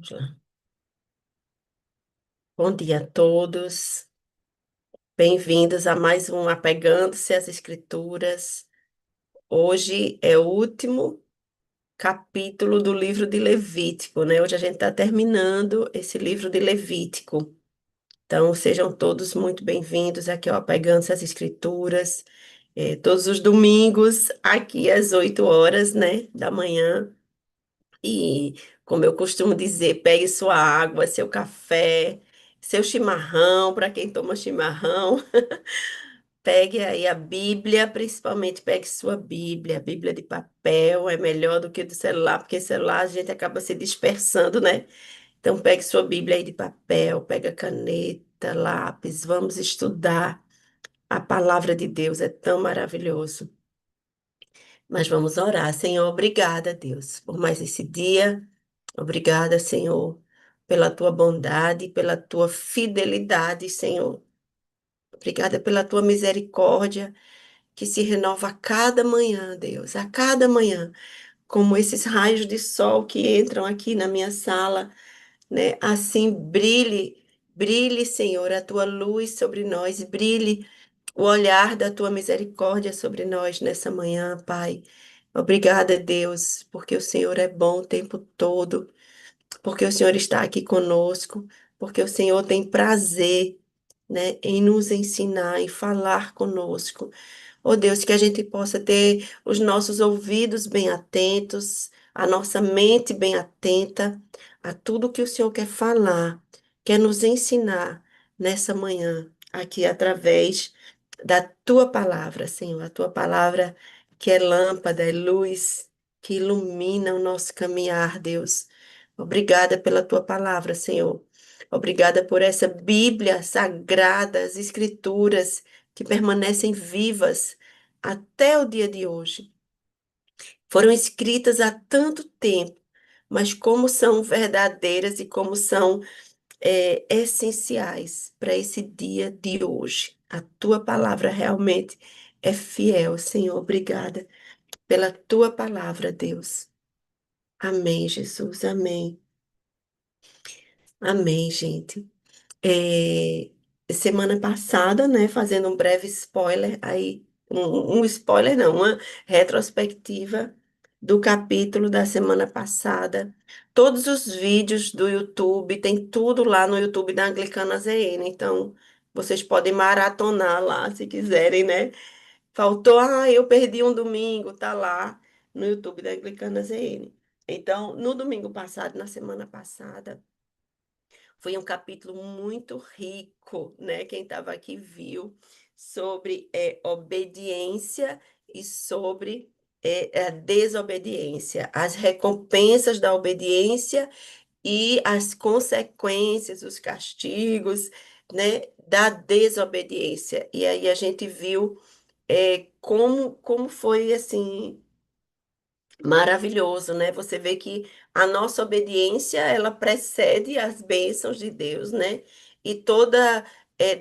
Vamos lá. Bom dia a todos. Bem-vindos a mais um Apegando-se às Escrituras. Hoje é o último capítulo do livro de Levítico, né? Hoje a gente está terminando esse livro de Levítico. Então, sejam todos muito bem-vindos aqui ao Apegando-se às Escrituras. Todos os domingos, aqui às 8 horas, né, da manhã. E, como eu costumo dizer, pegue sua água, seu café, seu chimarrão, para quem toma chimarrão. Pegue aí a Bíblia, principalmente pegue sua Bíblia. A Bíblia de papel é melhor do que do celular, porque celular a gente acaba se dispersando, né? Então, pegue sua Bíblia aí de papel, pega caneta, lápis, vamos estudar. A palavra de Deus é tão maravilhoso. Mas vamos orar. Senhor, obrigada, Deus, por mais esse dia. Obrigada, Senhor, pela tua bondade, pela tua fidelidade, Senhor. Obrigada pela tua misericórdia que se renova a cada manhã, Deus, a cada manhã, como esses raios de sol que entram aqui na minha sala, né? Assim brilhe, brilhe, Senhor, a tua luz sobre nós, brilhe o olhar da tua misericórdia sobre nós nessa manhã, Pai. Obrigada, Deus, porque o Senhor é bom o tempo todo, porque o Senhor está aqui conosco, porque o Senhor tem prazer, né, em nos ensinar e falar conosco. Oh Deus, que a gente possa ter os nossos ouvidos bem atentos, a nossa mente bem atenta a tudo que o Senhor quer falar, quer nos ensinar nessa manhã, aqui através da tua palavra, Senhor, a tua palavra que é lâmpada, é luz, que ilumina o nosso caminhar, Deus. Obrigada pela tua palavra, Senhor. Obrigada por essa Bíblia sagrada, as Escrituras que permanecem vivas até o dia de hoje. Foram escritas há tanto tempo, mas como são verdadeiras e como são essenciais para esse dia de hoje. A tua palavra realmente é fiel, Senhor. Obrigada pela tua palavra, Deus. Amém, Jesus. Amém. Amém, gente. É, semana passada, né, fazendo um breve spoiler, aí, um spoiler não, uma retrospectiva do capítulo da semana passada. Todos os vídeos do YouTube, tem tudo lá no YouTube da Anglicana ZN, então vocês podem maratonar lá se quiserem, né? Faltou, eu perdi um domingo, tá lá no YouTube da Anglicana ZN. Então, no domingo passado, na semana passada, foi um capítulo muito rico, né? Quem estava aqui viu sobre obediência e sobre a desobediência, as recompensas da obediência e as consequências, os castigos, né, da desobediência. E aí a gente viu como foi assim maravilhoso, né? Você vê que a nossa obediência, ela precede as bênçãos de Deus, né? E toda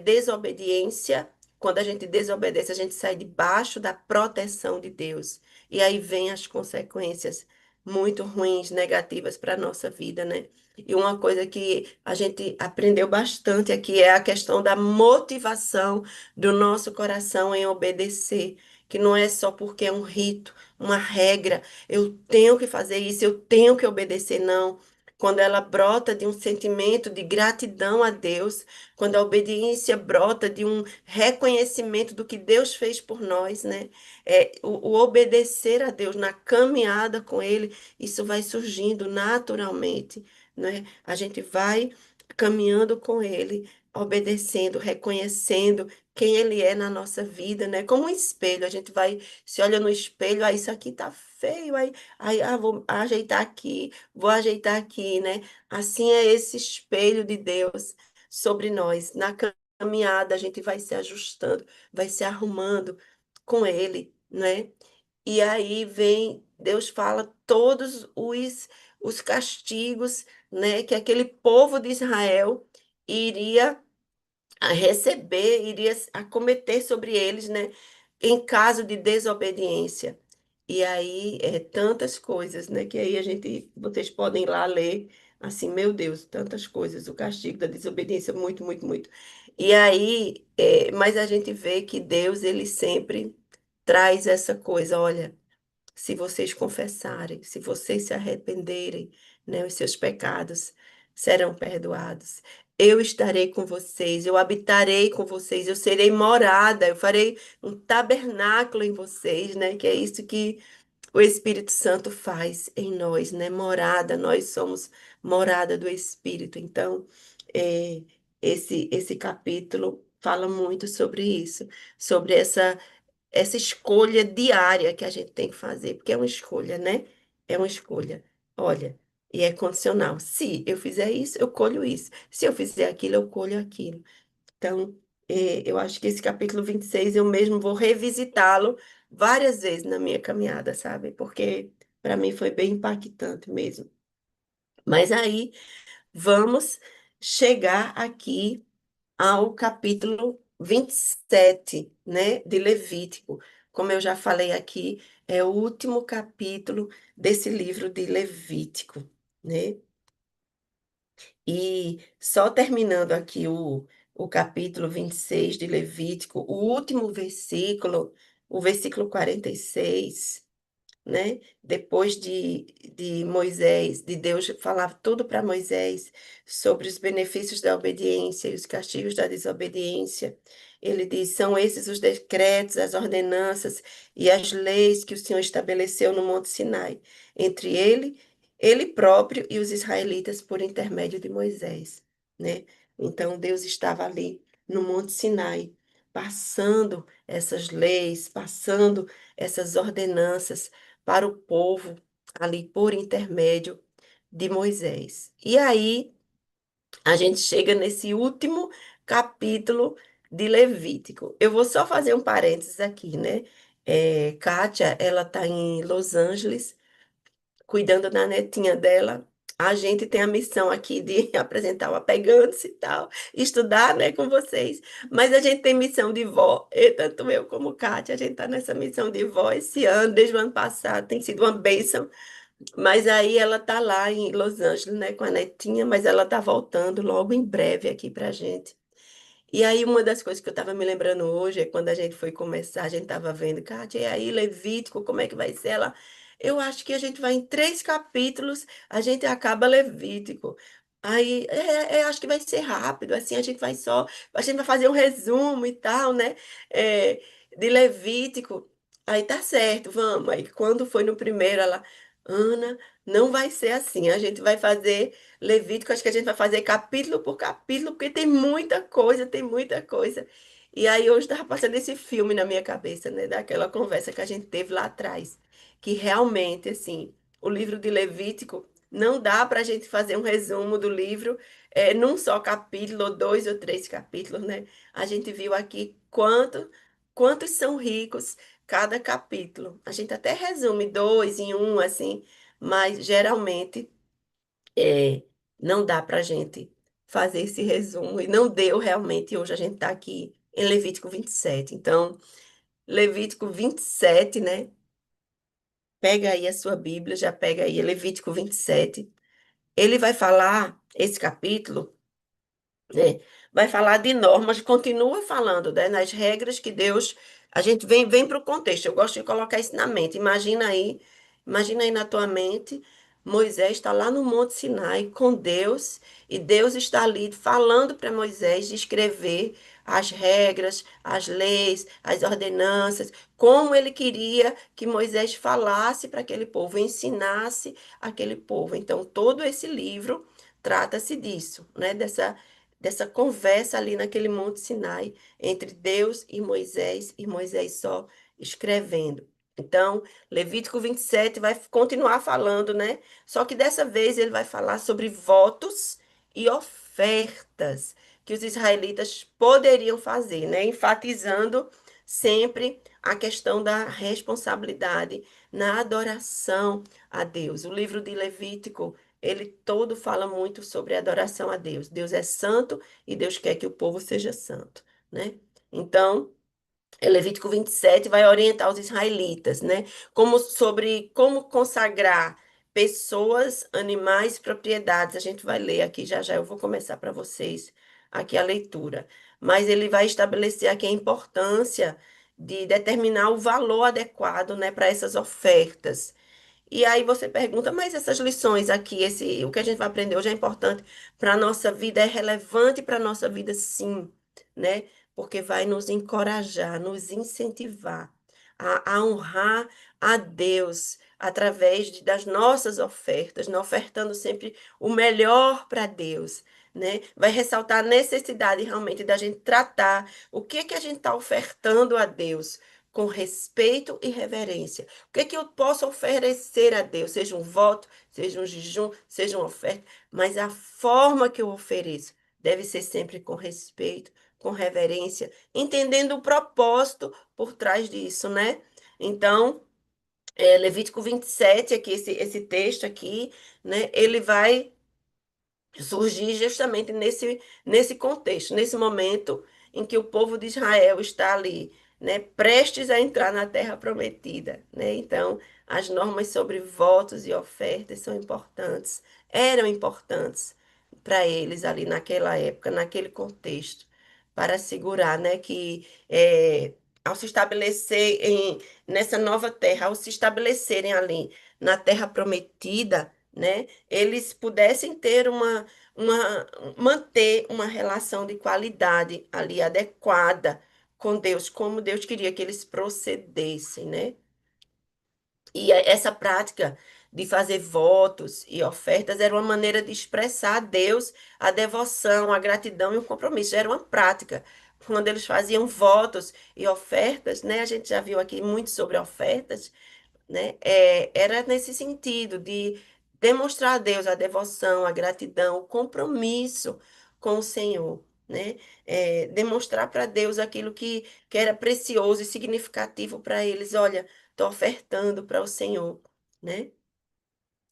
desobediência, quando a gente desobedece, a gente sai debaixo da proteção de Deus. E aí vem as consequências muito ruins, negativas para a nossa vida, né? E uma coisa que a gente aprendeu bastante aqui é a questão da motivação do nosso coração em obedecer, que não é só porque é um rito, uma regra, eu tenho que fazer isso, eu tenho que obedecer, não. Quando ela brota de um sentimento de gratidão a Deus, quando a obediência brota de um reconhecimento do que Deus fez por nós, né? O obedecer a Deus na caminhada com Ele, isso vai surgindo naturalmente, né? A gente vai caminhando com Ele, obedecendo, reconhecendo quem Ele é na nossa vida, né? Como um espelho, a gente vai se olha no espelho, isso aqui tá feio, vou ajeitar aqui, né? Assim é esse espelho de Deus sobre nós. Na caminhada, a gente vai se ajustando, vai se arrumando com Ele, né? E aí vem, Deus fala todos os castigos, né? Que aquele povo de Israel iria a receber, iria acometer sobre eles, né, em caso de desobediência. E aí, tantas coisas, né, que aí vocês podem ir lá ler Assim, meu Deus, tantas coisas, o castigo da desobediência, muito, muito, muito. E aí, mas a gente vê que Deus, ele sempre traz essa coisa, olha, se vocês confessarem, se vocês se arrependerem, né, os seus pecados serão perdoados. Eu estarei com vocês, eu habitarei com vocês, eu serei morada, eu farei um tabernáculo em vocês, né? Que é isso que o Espírito Santo faz em nós, né? Morada, nós somos morada do Espírito. Então, é, esse capítulo fala muito sobre isso, sobre essa escolha diária que a gente tem que fazer, porque é uma escolha, né? É uma escolha. Olha, e é condicional. Se eu fizer isso, eu colho isso. Se eu fizer aquilo, eu colho aquilo. Então, eu acho que esse capítulo 26 eu mesmo vou revisitá-lo várias vezes na minha caminhada, sabe? Porque para mim foi bem impactante mesmo. Mas aí vamos chegar aqui ao capítulo 27, né, de Levítico. Como eu já falei aqui, é o último capítulo desse livro de Levítico, né? E só terminando aqui o capítulo 26 de Levítico, o último versículo, o versículo 46, né? Depois de Moisés, de Deus falar tudo para Moisés sobre os benefícios da obediência e os castigos da desobediência. Ele diz: são esses os decretos, as ordenanças e as leis que o Senhor estabeleceu no Monte Sinai, entre ele próprio e os israelitas por intermédio de Moisés, né? Então Deus estava ali no Monte Sinai, passando essas leis, passando essas ordenanças para o povo ali por intermédio de Moisés. E aí a gente chega nesse último capítulo de Levítico. Eu vou só fazer um parênteses aqui, né? Kátia, ela está em Los Angeles, cuidando da netinha dela. A gente tem a missão aqui de apresentar o Apegando-se e tal, estudar, né, com vocês. Mas a gente tem missão de vó, e tanto eu como Kátia, a gente está nessa missão de vó esse ano, desde o ano passado, tem sido uma bênção. Mas aí ela tá lá em Los Angeles, né, com a netinha, mas ela tá voltando logo em breve aqui pra gente. E aí, uma das coisas que eu estava me lembrando hoje é quando a gente foi começar, a gente estava vendo, Kátia, e aí, Levítico, como é que vai ser? Ela, eu acho que a gente vai em 3 capítulos, a gente acaba Levítico. Aí, acho que vai ser rápido, assim, a gente vai fazer um resumo e tal, né? É, de Levítico. Aí tá certo, vamos. Aí, quando foi no primeiro, ela, Ana, não vai ser assim, a gente vai fazer. Levítico, acho que a gente vai fazer capítulo por capítulo, porque tem muita coisa, tem muita coisa. E aí hoje estava passando esse filme na minha cabeça, né? Daquela conversa que a gente teve lá atrás. Que realmente, assim, o livro de Levítico não dá para a gente fazer um resumo do livro num só capítulo, ou 2 ou 3 capítulos, né? A gente viu aqui quantos são ricos cada capítulo. A gente até resume 2 em 1, assim, mas geralmente é, não dá para a gente fazer esse resumo, e não deu realmente. Hoje a gente está aqui em Levítico 27. Então, Levítico 27, né? Pega aí a sua Bíblia, já pega aí Levítico 27. Ele vai falar, esse capítulo, né? Vai falar de normas, continua falando, né, nas regras que Deus. A gente vem para o contexto. Eu gosto de colocar isso na mente. Imagina aí na tua mente, Moisés está lá no Monte Sinai com Deus, e Deus está ali falando para Moisés de escrever as regras, as leis, as ordenanças, como ele queria que Moisés falasse para aquele povo, ensinasse aquele povo. Então, todo esse livro trata-se disso, né? Dessa conversa ali naquele Monte Sinai entre Deus e Moisés só escrevendo. Então, Levítico 27 vai continuar falando, né? Só que dessa vez ele vai falar sobre votos e ofertas que os israelitas poderiam fazer, né? Enfatizando sempre a questão da responsabilidade na adoração a Deus. O livro de Levítico ele todo fala muito sobre adoração a Deus. Deus é santo e Deus quer que o povo seja santo, né? Então, Levítico 27 vai orientar os israelitas, né? Como sobre como consagrar. pessoas, animais, propriedades. A gente vai ler aqui já já, eu vou começar para vocês aqui a leitura. Mas ele vai estabelecer aqui a importância de determinar o valor adequado, né, para essas ofertas. E aí você pergunta, mas essas lições aqui, o que a gente vai aprender hoje é importante para a nossa vida, é relevante para a nossa vida, sim, né? Porque vai nos encorajar, nos incentivar a honrar a Deus através das nossas ofertas, né? Ofertando sempre o melhor para Deus, né? Vai ressaltar a necessidade realmente da gente tratar o que a gente está ofertando a Deus com respeito e reverência. O que é que eu posso oferecer a Deus? Seja um voto, seja um jejum, seja uma oferta, mas a forma que eu ofereço deve ser sempre com respeito, com reverência, entendendo o propósito por trás disso, né? Então, Levítico 27, aqui, esse texto aqui, né? Ele vai surgir justamente nesse contexto, nesse momento em que o povo de Israel está ali, né, prestes a entrar na terra prometida, né? Então, as normas sobre votos e ofertas são importantes, eram importantes para eles ali naquela época, naquele contexto, para assegurar, né, que ao se estabelecer nessa nova terra, ao se estabelecerem ali na terra prometida, né, eles pudessem ter uma, manter uma relação de qualidade ali adequada com Deus, como Deus queria que eles procedessem, né? E essa prática de fazer votos e ofertas era uma maneira de expressar a Deus a devoção, a gratidão e o compromisso. Era uma prática. Quando eles faziam votos e ofertas, né? A gente já viu aqui muito sobre ofertas, né? Era nesse sentido de demonstrar a Deus a devoção, a gratidão, o compromisso com o Senhor, né? Demonstrar para Deus aquilo que era precioso e significativo para eles. Olha, estou ofertando para o Senhor, né?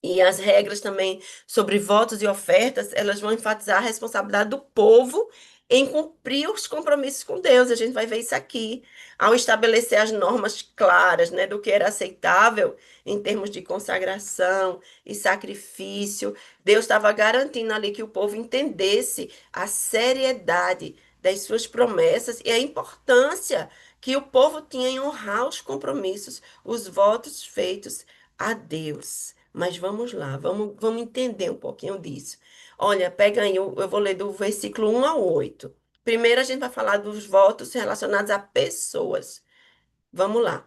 E as regras também sobre votos e ofertas, elas vão enfatizar a responsabilidade do povo em cumprir os compromissos com Deus. A gente vai ver isso aqui, ao estabelecer as normas claras, né, do que era aceitável em termos de consagração e sacrifício. Deus estava garantindo ali que o povo entendesse a seriedade das suas promessas e a importância que o povo tinha em honrar os compromissos, os votos feitos a Deus. Mas vamos lá, vamos entender um pouquinho disso. Olha, pega aí, eu vou ler do versículo 1 ao 8. Primeiro a gente vai falar dos votos relacionados a pessoas. Vamos lá.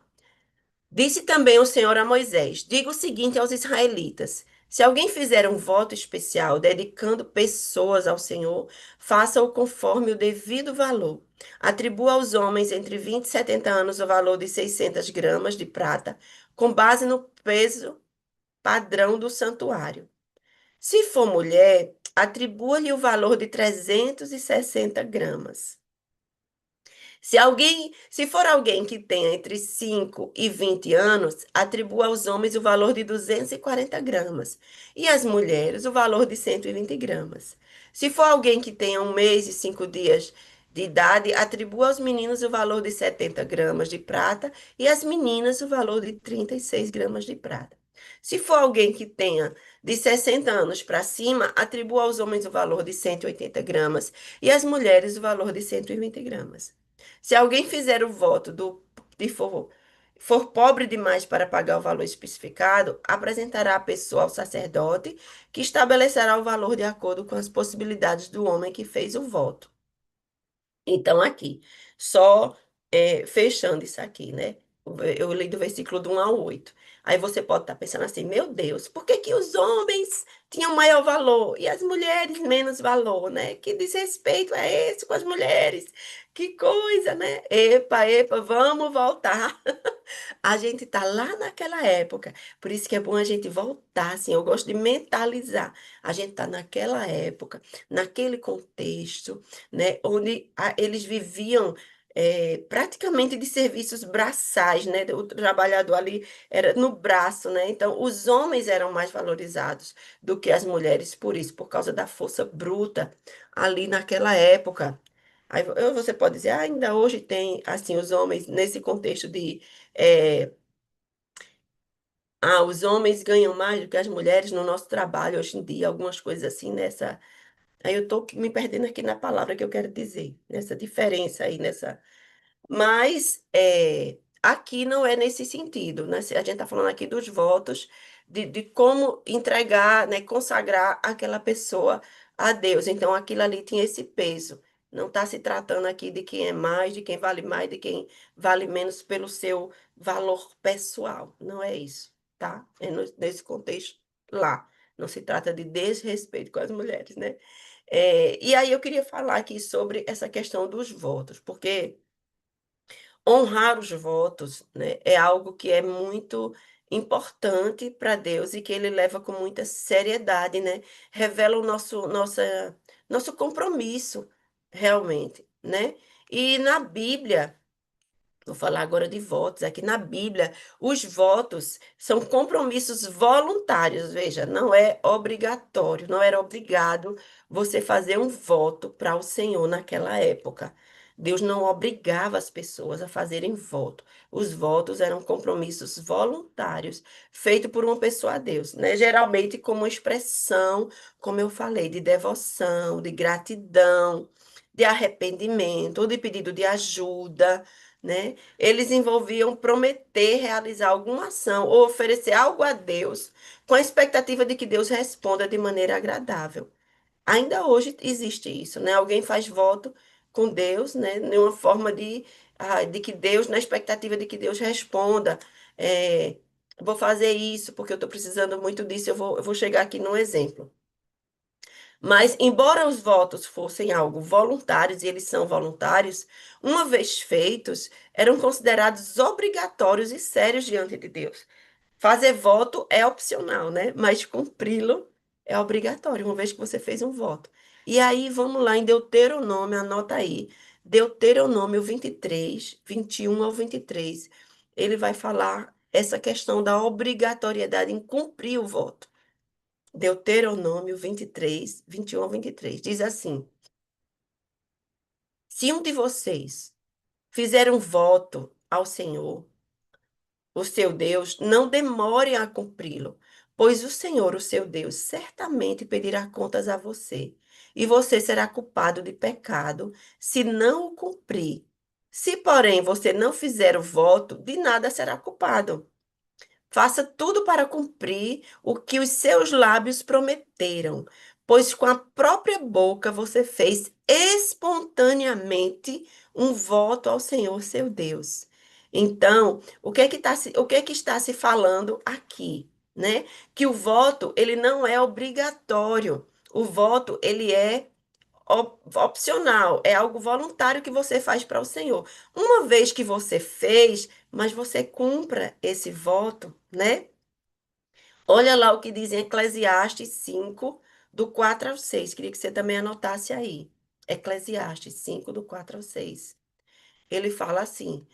Disse também o Senhor a Moisés: diga o seguinte aos israelitas: se alguém fizer um voto especial dedicando pessoas ao Senhor, faça-o conforme o devido valor. Atribua aos homens entre 20 e 70 anos o valor de 600 gramas de prata, com base no peso padrão do santuário. Se for mulher, atribua-lhe o valor de 360 gramas. Se for alguém que tenha entre 5 e 20 anos, atribua aos homens o valor de 240 gramas e às mulheres o valor de 120 gramas. Se for alguém que tenha 1 mês e 5 dias de idade, atribua aos meninos o valor de 70 gramas de prata e às meninas o valor de 36 gramas de prata. Se for alguém que tenha de 60 anos para cima, atribua aos homens o valor de 180 gramas e às mulheres o valor de 120 gramas. Se alguém fizer o voto de for pobre demais para pagar o valor especificado, apresentará a pessoa ao sacerdote, que estabelecerá o valor de acordo com as possibilidades do homem que fez o voto. Então, aqui, só fechando isso aqui, né? Eu li do versículo do 1 ao 8. Aí você pode estar pensando assim, meu Deus, por que que os homens tinham maior valor e as mulheres menos valor, né? Que desrespeito é esse com as mulheres? Que coisa, né? Epa, epa, vamos voltar. A gente está lá naquela época, por isso que é bom a gente voltar, assim, eu gosto de mentalizar. A gente está naquela época, naquele contexto, né, onde eles viviam praticamente de serviços braçais, né? O trabalhador ali era no braço, né? Então, os homens eram mais valorizados do que as mulheres, por isso, por causa da força bruta ali naquela época. Aí você pode dizer, ainda hoje tem, assim, os homens nesse contexto de Ah, os homens ganham mais do que as mulheres no nosso trabalho hoje em dia, algumas coisas assim nessa. Aí eu estou me perdendo aqui na palavra que eu quero dizer, nessa diferença aí, nessa. Mas aqui não é nesse sentido, né? A gente está falando aqui dos votos, de como entregar, né, consagrar aquela pessoa a Deus. Então, aquilo ali tinha esse peso. Não está se tratando aqui de quem é mais, de quem vale mais, de quem vale menos pelo seu valor pessoal. Não é isso, tá? É nesse contexto lá. Não se trata de desrespeito com as mulheres, né? E aí eu queria falar aqui sobre essa questão dos votos, porque honrar os votos, né, é algo que é muito importante para Deus e que ele leva com muita seriedade, né? Revela o nosso compromisso, realmente, né? E na Bíblia. Vou falar agora de votos. Aqui na Bíblia, os votos são compromissos voluntários. Veja, não é obrigatório, não era obrigado você fazer um voto para o Senhor naquela época. Deus não obrigava as pessoas a fazerem voto. Os votos eram compromissos voluntários, feitos por uma pessoa a Deus, né? Geralmente como expressão, como eu falei, de devoção, de gratidão, de arrependimento, ou de pedido de ajuda, né? Eles envolviam prometer realizar alguma ação ou oferecer algo a Deus com a expectativa de que Deus responda de maneira agradável. Ainda hoje existe isso, né? Alguém faz voto com Deus, né? De uma forma de que Deus, na expectativa de que Deus responda. É, vou fazer isso porque eu estou precisando muito disso. Eu vou chegar aqui num exemplo. Mas, embora os votos fossem algo voluntários, e eles são voluntários, uma vez feitos, eram considerados obrigatórios e sérios diante de Deus. Fazer voto é opcional, né? Mas cumpri-lo é obrigatório, uma vez que você fez um voto. E aí, vamos lá em Deuteronômio, anota aí. Deuteronômio 23, 21 ao 23. Ele vai falar essa questão da obrigatoriedade em cumprir o voto. Deuteronômio 23, 21 ao 23. Diz assim: Se um de vocês fizer um voto ao Senhor, o seu Deus, não demore a cumpri-lo, pois o Senhor, o seu Deus, certamente pedirá contas a você, e você será culpado de pecado se não o cumprir. Se, porém, você não fizer o voto, de nada será culpado. Faça tudo para cumprir o que os seus lábios prometeram, pois com a própria boca você fez espontaneamente um voto ao Senhor seu Deus. Então, o que é que está se falando aqui, né? Que o voto, ele não é obrigatório. O voto, ele é opcional, é algo voluntário que você faz para o Senhor. Uma vez que você fez, mas você cumpra esse voto, né? Olha lá o que diz em Eclesiastes 5, do 4 ao 6. Queria que você também anotasse aí. Eclesiastes 5, do 4 ao 6. Ele fala assim: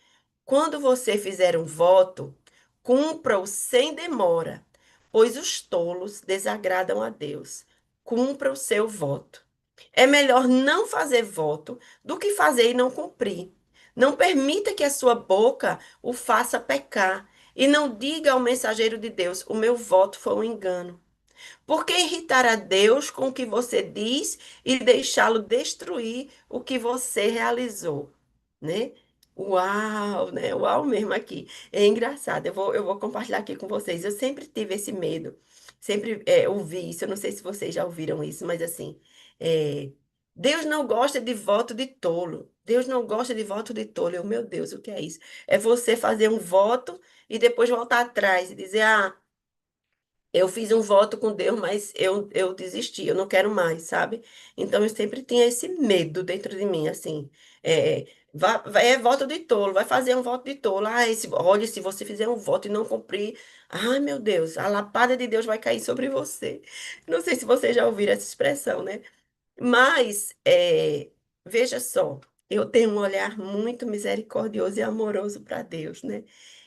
quando você fizer um voto, cumpra-o sem demora, pois os tolos desagradam a Deus. Cumpra o seu voto. É melhor não fazer voto do que fazer e não cumprir. Não permita que a sua boca o faça pecar. E não diga ao mensageiro de Deus: o meu voto foi um engano. Por que irritar a Deus com o que você diz e deixá-lo destruir o que você realizou, né? Uau, né? Uau mesmo aqui. É engraçado. Eu vou compartilhar aqui com vocês. Eu sempre tive esse medo, sempre ouvi isso. Eu não sei se vocês já ouviram isso, mas assim, é, Deus não gosta de voto de tolo. Deus não gosta de voto de tolo. Meu Deus, o que é isso? É você fazer um voto e depois voltar atrás e dizer, ah, eu fiz um voto com Deus, mas eu desisti, eu não quero mais, sabe? Então eu sempre tinha esse medo dentro de mim, assim. É voto de tolo, vai fazer um voto de tolo. Ah, olha, se você fizer um voto e não cumprir, ai meu Deus, a lapada de Deus vai cair sobre você. Não sei se você já ouviram essa expressão, né? Mas, veja só, eu tenho um olhar muito misericordioso e amoroso para Deus, né?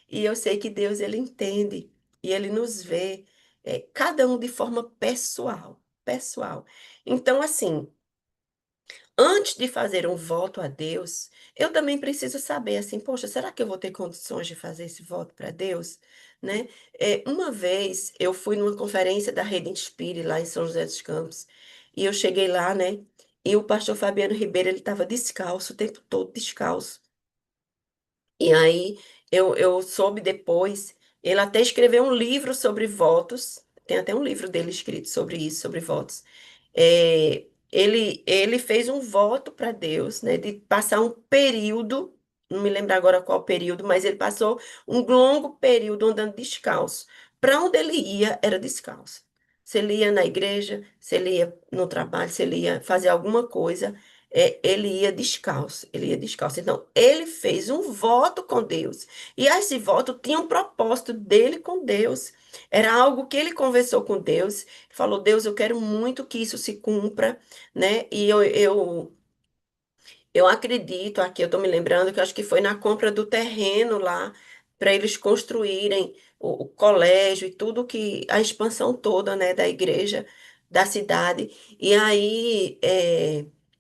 E eu sei que Deus, ele entende e ele nos vê, cada um de forma pessoal, pessoal. Então, assim, antes de fazer um voto a Deus, eu também preciso saber, assim, poxa, será que eu vou ter condições de fazer esse voto para Deus? né? Uma vez eu fui numa conferência da Rede Inspire lá em São José dos Campos e eu cheguei lá, né? E o pastor Fabiano Ribeiro, ele estava descalço, o tempo todo descalço. E aí eu soube depois, ele até escreveu um livro sobre votos, tem até um livro dele escrito sobre isso, sobre votos. Ele fez um voto para Deus, né, de passar um período, não me lembro agora qual período, mas ele passou um longo período andando descalço. Para onde ele ia, era descalço. Se ele ia na igreja, se ele ia no trabalho, se ele ia fazer alguma coisa, ele ia descalço, ele ia descalço. Então, ele fez um voto com Deus. E esse voto tinha um propósito dele com Deus. Era algo que ele conversou com Deus, falou: Deus, eu quero muito que isso se cumpra, né? E eu acredito, aqui eu estou me lembrando que eu acho que foi na compra do terreno lá, para eles construírem o colégio e tudo que, a expansão toda, né, da igreja, da cidade. E aí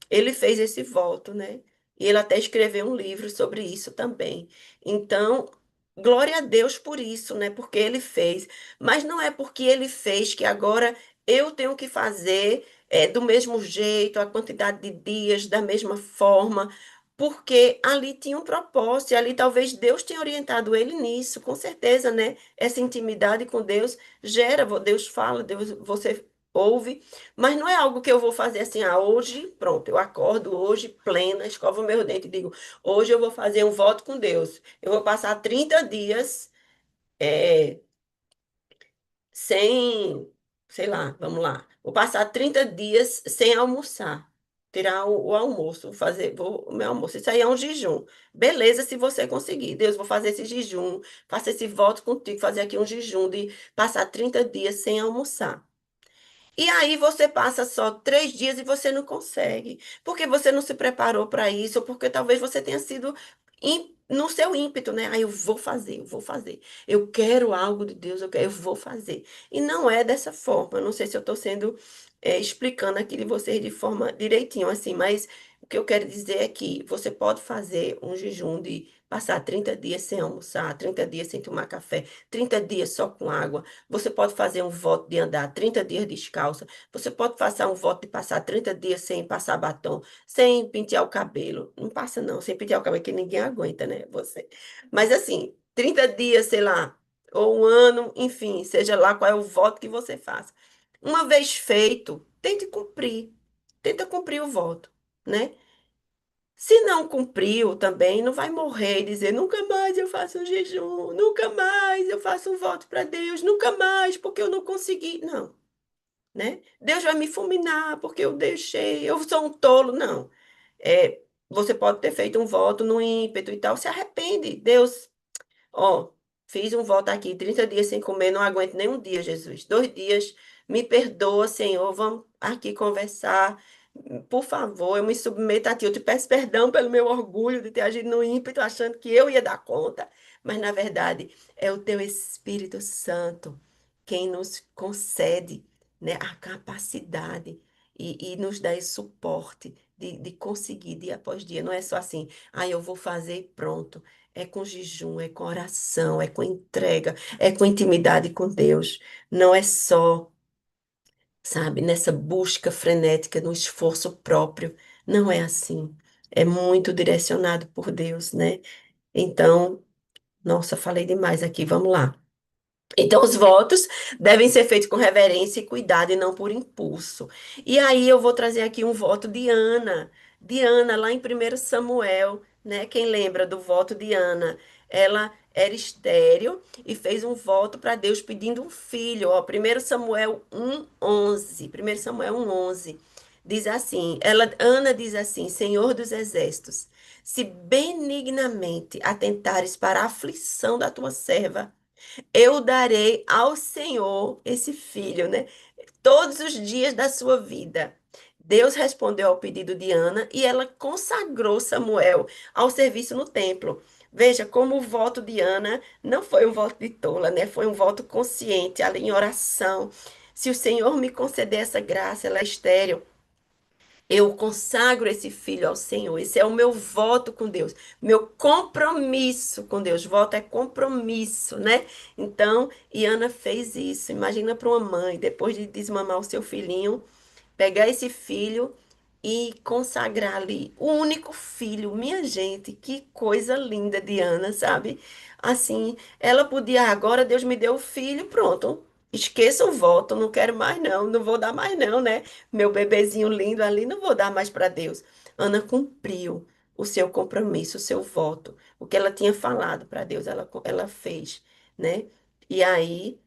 ele fez esse voto, né? E ele até escreveu um livro sobre isso também. Então, glória a Deus por isso, né? Porque ele fez. Mas não é porque ele fez que agora eu tenho que fazer do mesmo jeito, a quantidade de dias, da mesma forma, porque ali tinha um propósito, e ali talvez Deus tenha orientado ele nisso, com certeza, né? Essa intimidade com Deus gera, Deus fala, Deus, você ouve, mas não é algo que eu vou fazer assim, hoje, pronto, eu acordo hoje plena, escovo meu dente e digo, hoje eu vou fazer um voto com Deus, eu vou passar 30 dias. é, sem, sei lá, vamos lá, vou passar 30 dias sem almoçar, tirar o almoço, o meu almoço, isso aí é um jejum. Beleza, se você conseguir. Deus, vou fazer esse jejum, faço esse voto contigo, fazer aqui um jejum de passar 30 dias sem almoçar. E aí você passa só 3 dias e você não consegue, porque você não se preparou para isso, ou porque talvez você tenha sido no seu ímpeto, né? Aí eu vou fazer, eu vou fazer. Eu quero algo de Deus, eu vou fazer. E não é dessa forma. Eu não sei se eu estou sendo explicando aqui de vocês de forma direitinho, assim, mas o que eu quero dizer é que você pode fazer um jejum de passar 30 dias sem almoçar, 30 dias sem tomar café, 30 dias só com água. Você pode fazer um voto de andar 30 dias descalça. Você pode fazer um voto de passar 30 dias sem passar batom, sem pentear o cabelo. Não passa, não, sem pentear o cabelo, que ninguém aguenta, né? Você. Mas assim, 30 dias, sei lá, ou um ano, enfim, seja lá qual é o voto que você faça. Uma vez feito, tente cumprir. Tenta cumprir o voto, né? Se não cumpriu também, não vai morrer e dizer nunca mais eu faço um jejum, nunca mais eu faço um voto para Deus, nunca mais porque eu não consegui. Não, né? Deus vai me fulminar porque eu deixei, eu sou um tolo. Não. Você pode ter feito um voto no ímpeto e tal, se arrepende. Deus, ó, fiz um voto aqui, 30 dias sem comer, não aguento nem um dia, Jesus. 2 dias, me perdoa, Senhor, vamos aqui conversar. Por favor, eu me submeto a ti. Eu te peço perdão pelo meu orgulho de ter agido no ímpeto, achando que eu ia dar conta. Mas, na verdade, é o teu Espírito Santo quem nos concede, né, a capacidade e nos dá esse suporte de conseguir dia após dia. Não é só assim, eu vou fazer e pronto. É com jejum, é com oração, é com entrega, é com intimidade com Deus. Não é só, sabe, nessa busca frenética, no esforço próprio. Não é assim. É muito direcionado por Deus, né? Então, nossa, falei demais aqui, vamos lá. Então, os votos devem ser feitos com reverência e cuidado e não por impulso. E aí eu vou trazer aqui um voto de Ana. De Ana, lá em 1 Samuel, né? Quem lembra do voto de Ana? Ela era estéril e fez um voto para Deus pedindo um filho. Ó, 1 Samuel 1:11. 1 Samuel 1:11. Diz assim, Ana diz assim, Senhor dos exércitos, se benignamente atentares para a aflição da tua serva, eu darei ao Senhor esse filho, né? Todos os dias da sua vida. Deus respondeu ao pedido de Ana e ela consagrou Samuel ao serviço no templo. Veja como o voto de Ana não foi um voto de tola, né? Foi um voto consciente, ali em oração. Se o Senhor me conceder essa graça, ela é estéril. Eu consagro esse filho ao Senhor. Esse é o meu voto com Deus, meu compromisso com Deus. Voto é compromisso, né? Então, e Ana fez isso. Imagina para uma mãe, depois de desmamar o seu filhinho, pegar esse filho e consagrar ali o único filho. Minha gente, que coisa linda de Ana, sabe? Assim, ela podia, agora Deus me deu o filho, pronto. Esqueça o voto, não quero mais não, não vou dar mais não, né? Meu bebezinho lindo ali, não vou dar mais para Deus. Ana cumpriu o seu compromisso, o seu voto, o que ela tinha falado para Deus, ela fez, né? E aí,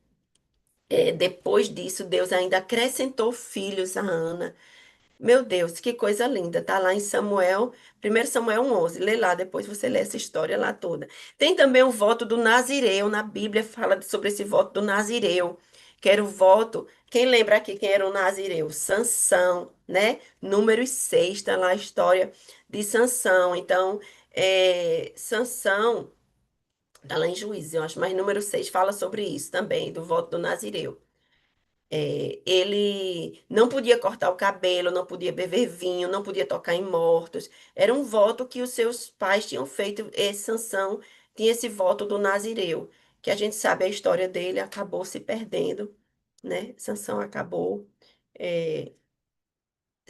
depois disso, Deus ainda acrescentou filhos a Ana. Meu Deus, que coisa linda. Tá lá em Samuel, 1 Samuel 11. Lê lá, depois você lê essa história lá toda. Tem também o voto do Nazireu. Na Bíblia fala sobre esse voto do Nazireu, que era o voto. Quem lembra aqui quem era o Nazireu? Sansão, né? Número 6, tá lá a história de Sansão. Então, Sansão, tá lá em Juízes, eu acho, mas número 6 fala sobre isso também, do voto do Nazireu. Ele não podia cortar o cabelo, não podia beber vinho, não podia tocar em mortos. Era um voto que os seus pais tinham feito. Esse Sansão tinha esse voto do Nazireu, que a gente sabe a história dele, acabou se perdendo, né? Sansão acabou é,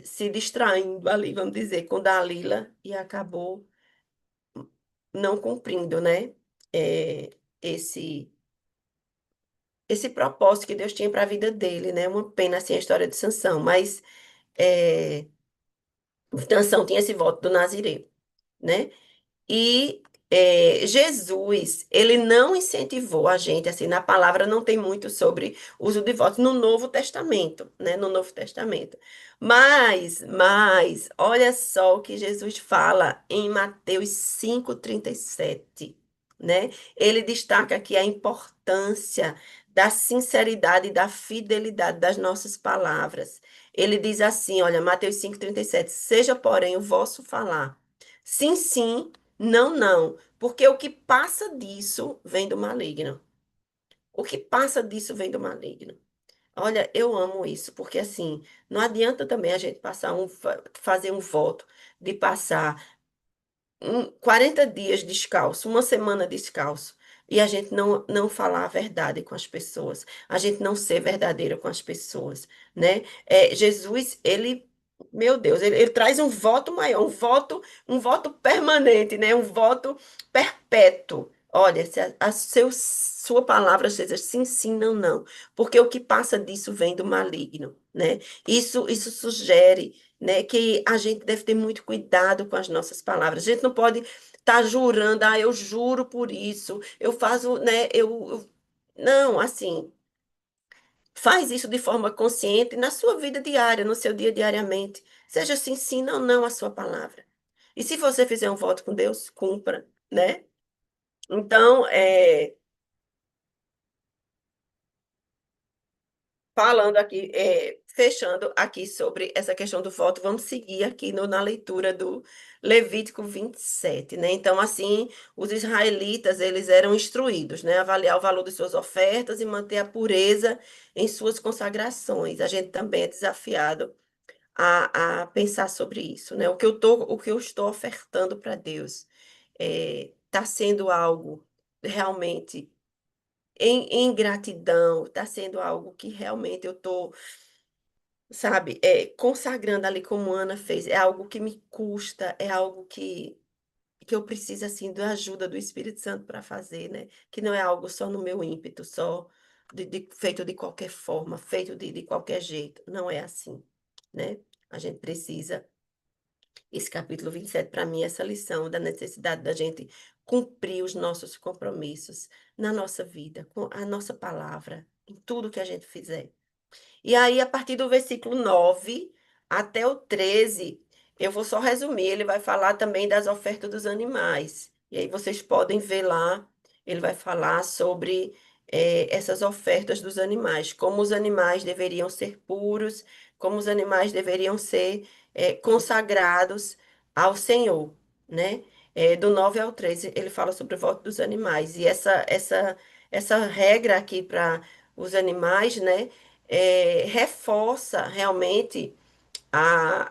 se distraindo ali, vamos dizer, com Dalila e acabou não cumprindo, né? É, esse esse propósito que Deus tinha para a vida dele, né? Uma pena assim a história de Sansão, mas é, Sansão tinha esse voto do Nazireu, né? E Jesus, ele não incentivou a gente, assim, na palavra não tem muito sobre uso de votos no Novo Testamento, né? No Novo Testamento. Mas, olha só o que Jesus fala em Mateus 5:37, né? Ele destaca aqui a importância da sinceridade e da fidelidade das nossas palavras. Ele diz assim, olha, Mateus 5:37, seja, porém, o vosso falar. Sim, sim, não, não, porque o que passa disso vem do maligno. O que passa disso vem do maligno. Olha, eu amo isso, porque assim, não adianta também a gente fazer um voto de passar 40 dias descalço, uma semana descalço, e a gente não falar a verdade com as pessoas, a gente não ser verdadeiro com as pessoas, né? Jesus, meu Deus, ele traz um voto maior, um voto permanente, né? Um voto perpétuo. Olha, se sua palavra seja sim, sim, não, não, porque o que passa disso vem do maligno, né? Isso sugere, né, que a gente deve ter muito cuidado com as nossas palavras. A gente não pode estar jurando, eu juro por isso, eu faço, né, Não, assim, faz isso de forma consciente na sua vida diária, no seu dia diariamente. Seja assim, sim, não, não a sua palavra. E se você fizer um voto com Deus, cumpra, né? Então, falando aqui, fechando aqui sobre essa questão do voto, vamos seguir aqui na leitura do Levítico 27, né? Então, assim, os israelitas, eles eram instruídos, né? Avaliar o valor de suas ofertas e manter a pureza em suas consagrações. A gente também é desafiado a pensar sobre isso, né? O que eu estou ofertando para Deus está sendo algo realmente em gratidão, está sendo algo que realmente eu estou, sabe, consagrando ali como Ana fez. É algo que me custa, é algo que eu preciso, assim, da ajuda do Espírito Santo para fazer, né? Que não é algo só no meu ímpeto, só feito de qualquer forma, feito de qualquer jeito. Não é assim, né? A gente precisa, esse capítulo 27 para mim, é essa lição da necessidade da gente cumprir os nossos compromissos na nossa vida, com a nossa palavra, em tudo que a gente fizer. E aí, a partir do versículo 9 até o 13, eu vou só resumir. Ele vai falar também das ofertas dos animais. E aí vocês podem ver lá, ele vai falar sobre essas ofertas dos animais, como os animais deveriam ser puros, como os animais deveriam ser consagrados ao Senhor, né? Do 9 ao 13, ele fala sobre o voto dos animais. E essa regra aqui para os animais, né? Reforça realmente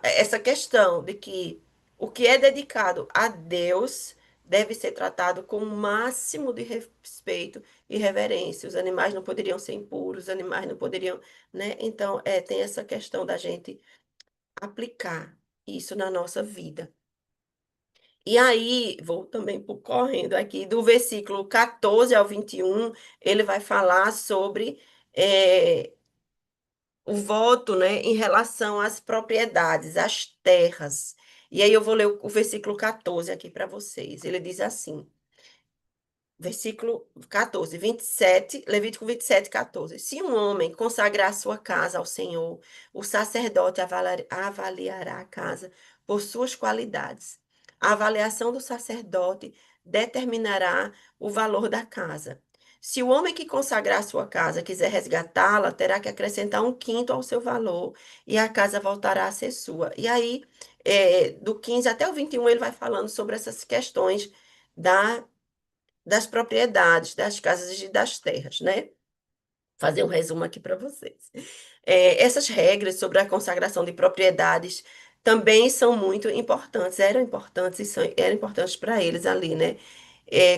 essa questão de que o que é dedicado a Deus deve ser tratado com o máximo de respeito e reverência. Os animais não poderiam ser impuros, os animais não poderiam, né? Então, tem essa questão da gente aplicar isso na nossa vida. E aí, vou também correndo aqui, do versículo 14 ao 21, ele vai falar sobre eh, o voto, né, em relação às propriedades, às terras. E aí eu vou ler o versículo 14 aqui para vocês. Ele diz assim: versículo 14, 27, Levítico 27, 14. Se um homem consagrar sua casa ao Senhor, o sacerdote avaliará a casa por suas qualidades. A avaliação do sacerdote determinará o valor da casa. Se o homem que consagrar sua casa quiser resgatá-la, terá que acrescentar um quinto ao seu valor e a casa voltará a ser sua. E aí, do 15 até o 21, ele vai falando sobre essas questões da das propriedades, das casas e das terras, né? Fazer um resumo aqui para vocês. Essas regras sobre a consagração de propriedades também são muito importantes, eram importantes eram importantes para eles ali, né?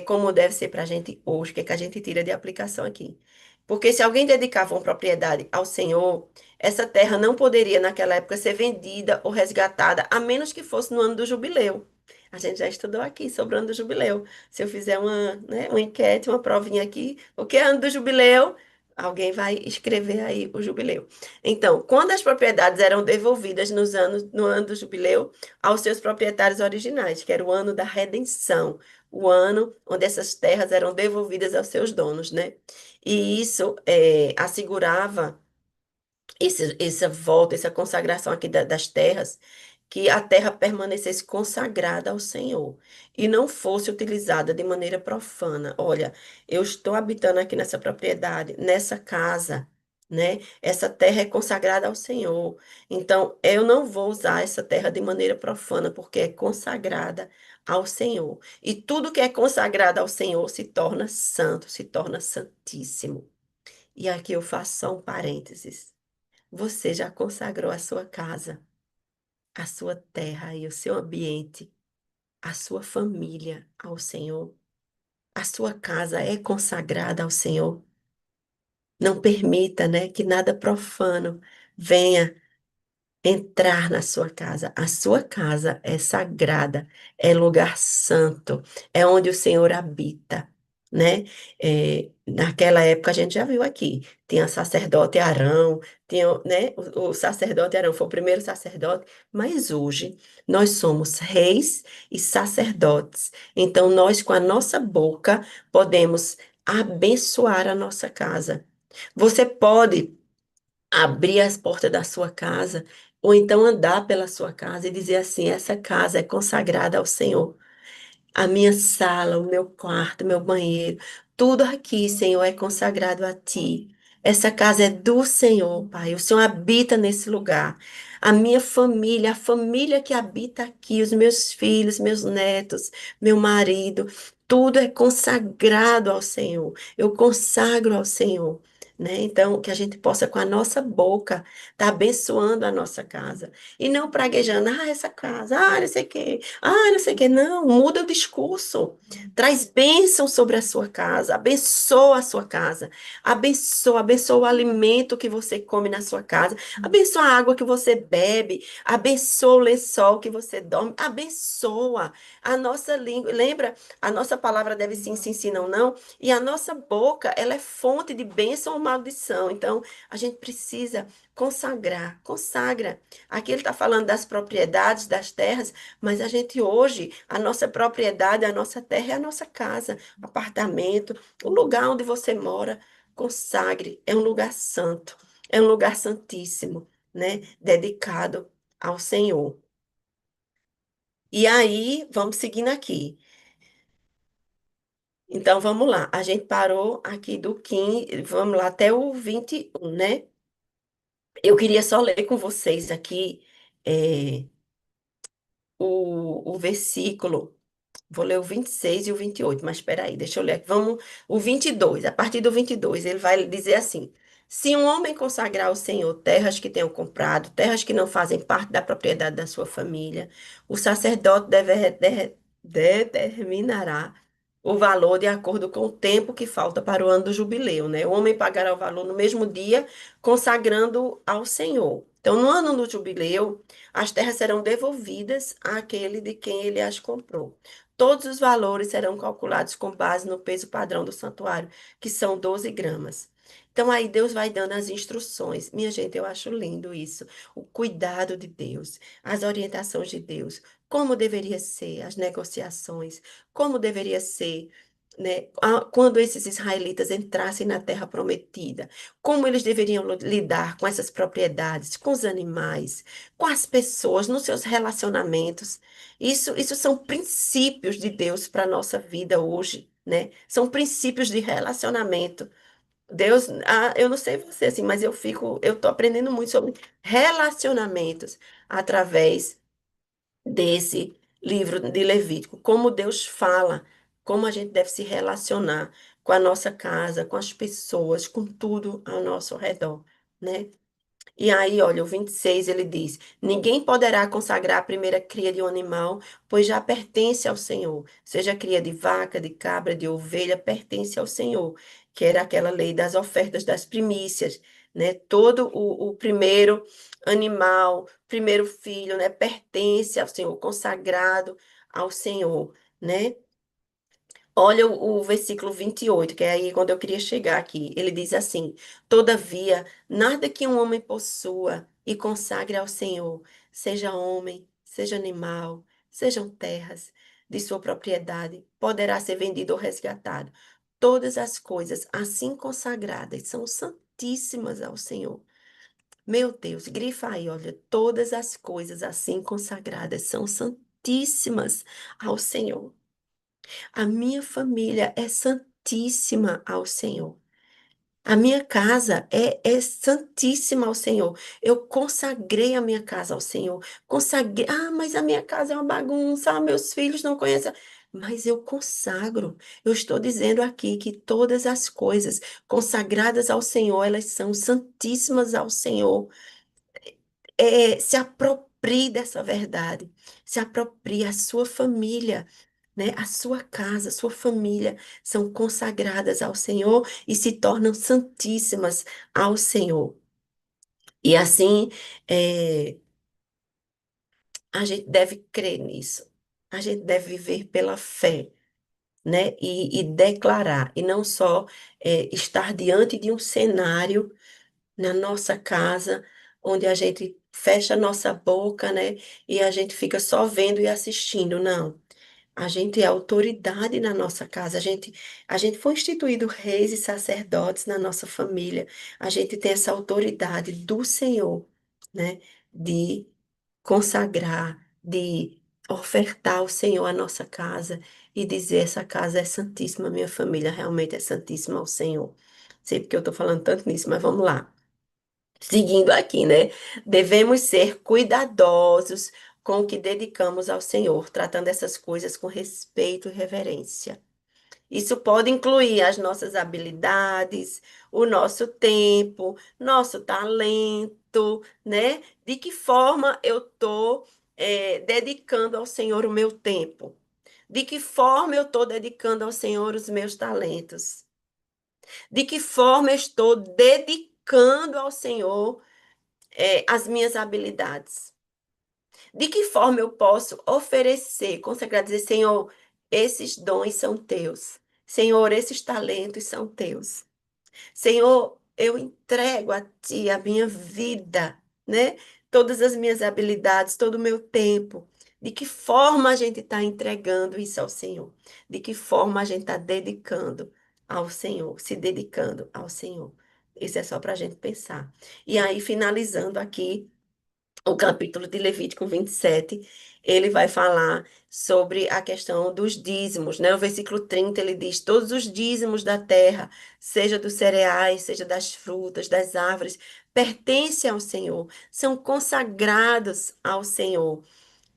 Como deve ser para a gente hoje, o que é que a gente tira de aplicação aqui. Porque se alguém dedicava uma propriedade ao Senhor, essa terra não poderia, naquela época, ser vendida ou resgatada, a menos que fosse no ano do jubileu. A gente já estudou aqui sobre o ano do jubileu. Se eu fizer uma enquete, uma provinha aqui, o que é ano do jubileu? Alguém vai escrever aí o jubileu. Então, quando as propriedades eram devolvidas no ano do jubileu aos seus proprietários originais, que era o ano da redenção, o ano onde essas terras eram devolvidas aos seus donos, né? E isso assegurava essa volta, essa consagração aqui das terras, que a terra permanecesse consagrada ao Senhor e não fosse utilizada de maneira profana. Olha, eu estou habitando aqui nessa propriedade, nessa casa, né? Essa terra é consagrada ao Senhor. Então, eu não vou usar essa terra de maneira profana, porque é consagrada ao Senhor. E tudo que é consagrado ao Senhor se torna santo, se torna santíssimo. E aqui eu faço só um parênteses. Você já consagrou a sua casa, a sua terra e o seu ambiente, a sua família ao Senhor? A sua casa é consagrada ao Senhor? Não permita, né, que nada profano venha entrar na sua casa. A sua casa é sagrada, é lugar santo, é onde o Senhor habita, né? Naquela época a gente já viu aqui, tinha sacerdote Arão, tinha, né? O sacerdote Arão foi o primeiro sacerdote, mas hoje nós somos reis e sacerdotes. Então nós com a nossa boca podemos abençoar a nossa casa. Você pode abrir as portas da sua casa, ou então andar pela sua casa e dizer assim: essa casa é consagrada ao Senhor. A minha sala, o meu quarto, meu banheiro, tudo aqui, Senhor, é consagrado a Ti. Essa casa é do Senhor, Pai. O Senhor habita nesse lugar. A minha família, a família que habita aqui, os meus filhos, meus netos, meu marido, tudo é consagrado ao Senhor. Eu consagro ao Senhor. Né? Então, que a gente possa, com a nossa boca, estar abençoando a nossa casa. E não praguejando, essa casa, não sei o quê. Não sei o que, não, muda o discurso. Traz bênção sobre a sua casa, abençoa a sua casa, abençoa o alimento que você come na sua casa, abençoa a água que você bebe, abençoa o lençol que você dorme, abençoa a nossa língua. Lembra, a nossa palavra deve sim, sim, sim, não, não, e a nossa boca, ela é fonte de bênção ou maldição. Então, a gente precisa consagrar, consagra. Aqui ele está falando das propriedades das terras, mas a gente hoje, a nossa propriedade, a nossa terra é a nossa casa, apartamento, o lugar onde você mora, consagre, é um lugar santo, é um lugar santíssimo, né? Dedicado ao Senhor. E aí, vamos seguindo aqui. Então, vamos lá. A gente parou aqui do 15, vamos lá até o 21, né? Eu queria só ler com vocês aqui o versículo. Vou ler o 26 e o 28, mas espera aí, deixa eu ler aqui. Vamos, o 22, a partir do 22, ele vai dizer assim: Se um homem consagrar ao Senhor terras que tenham comprado, terras que não fazem parte da propriedade da sua família, o sacerdote determinará o valor de acordo com o tempo que falta para o ano do jubileu, né? O homem pagará o valor no mesmo dia, consagrando ao Senhor. Então, no ano do jubileu, as terras serão devolvidas àquele de quem ele as comprou. Todos os valores serão calculados com base no peso padrão do santuário, que são 12 gramas. Então, aí Deus vai dando as instruções. Minha gente, eu acho lindo isso. O cuidado de Deus, as orientações de Deus, como deveria ser as negociações, como deveria ser, né, quando esses israelitas entrassem na terra prometida, como eles deveriam lidar com essas propriedades, com os animais, com as pessoas, nos seus relacionamentos. Isso são princípios de Deus para a nossa vida hoje, né? São princípios de relacionamento. Deus, eu não sei você assim, mas eu tô aprendendo muito sobre relacionamentos através desse livro de Levítico, como Deus fala, como a gente deve se relacionar com a nossa casa, com as pessoas, com tudo ao nosso redor, né? E aí, olha, o 26 ele diz: Ninguém poderá consagrar a primeira cria de um animal, pois já pertence ao Senhor. Seja cria de vaca, de cabra, de ovelha, pertence ao Senhor, que era aquela lei das ofertas das primícias, né? Todo o primeiro animal, primeiro filho, né, pertence ao Senhor, consagrado ao Senhor, né? Olha o versículo 28, que é aí quando eu queria chegar aqui. Ele diz assim: Todavia, nada que um homem possua e consagre ao Senhor, seja homem, seja animal, sejam terras de sua propriedade, poderá ser vendido ou resgatado. Todas as coisas assim consagradas são santíssimas ao Senhor. Meu Deus, grifa aí, olha, todas as coisas assim consagradas são santíssimas ao Senhor. A minha família é santíssima ao Senhor. A minha casa é santíssima ao Senhor. Eu consagrei a minha casa ao Senhor. Consagrei. Ah, mas a minha casa é uma bagunça. Ah, meus filhos não conhecem. Mas eu consagro. Eu estou dizendo aqui que todas as coisas consagradas ao Senhor, elas são santíssimas ao Senhor. Se aproprie dessa verdade. Se aproprie a sua família, né? A sua casa, a sua família são consagradas ao Senhor e se tornam santíssimas ao Senhor. E assim, é, a gente deve crer nisso. A gente deve viver pela fé, né? E declarar, e não só estar diante de um cenário na nossa casa, onde a gente fecha a nossa boca, né? E a gente fica só vendo e assistindo. Não. A gente é autoridade na nossa casa. A gente foi instituído reis e sacerdotes na nossa família. A gente tem essa autoridade do Senhor, né? De consagrar, de ofertar ao Senhor a nossa casa e dizer: essa casa é santíssima, minha família realmente é santíssima ao Senhor. Sei porque eu estou falando tanto nisso, mas vamos lá. Seguindo aqui, né? Devemos ser cuidadosos com o que dedicamos ao Senhor, tratando essas coisas com respeito e reverência. Isso pode incluir as nossas habilidades, o nosso tempo, nosso talento, né? De que forma eu estou dedicando ao Senhor o meu tempo? De que forma eu estou dedicando ao Senhor os meus talentos? De que forma eu estou dedicando ao Senhor as minhas habilidades? De que forma eu posso oferecer, consagrar, dizer, Senhor, esses dons são teus. Senhor, esses talentos são teus. Senhor, eu entrego a Ti a minha vida, né? Todas as minhas habilidades, todo o meu tempo. De que forma a gente está entregando isso ao Senhor? De que forma a gente está dedicando ao Senhor, se dedicando ao Senhor? Isso é só para a gente pensar. E aí, finalizando aqui o capítulo de Levítico 27, ele vai falar sobre a questão dos dízimos, né? O versículo 30 ele diz: Todos os dízimos da terra, seja dos cereais, seja das frutas, das árvores, pertencem ao Senhor, são consagrados ao Senhor,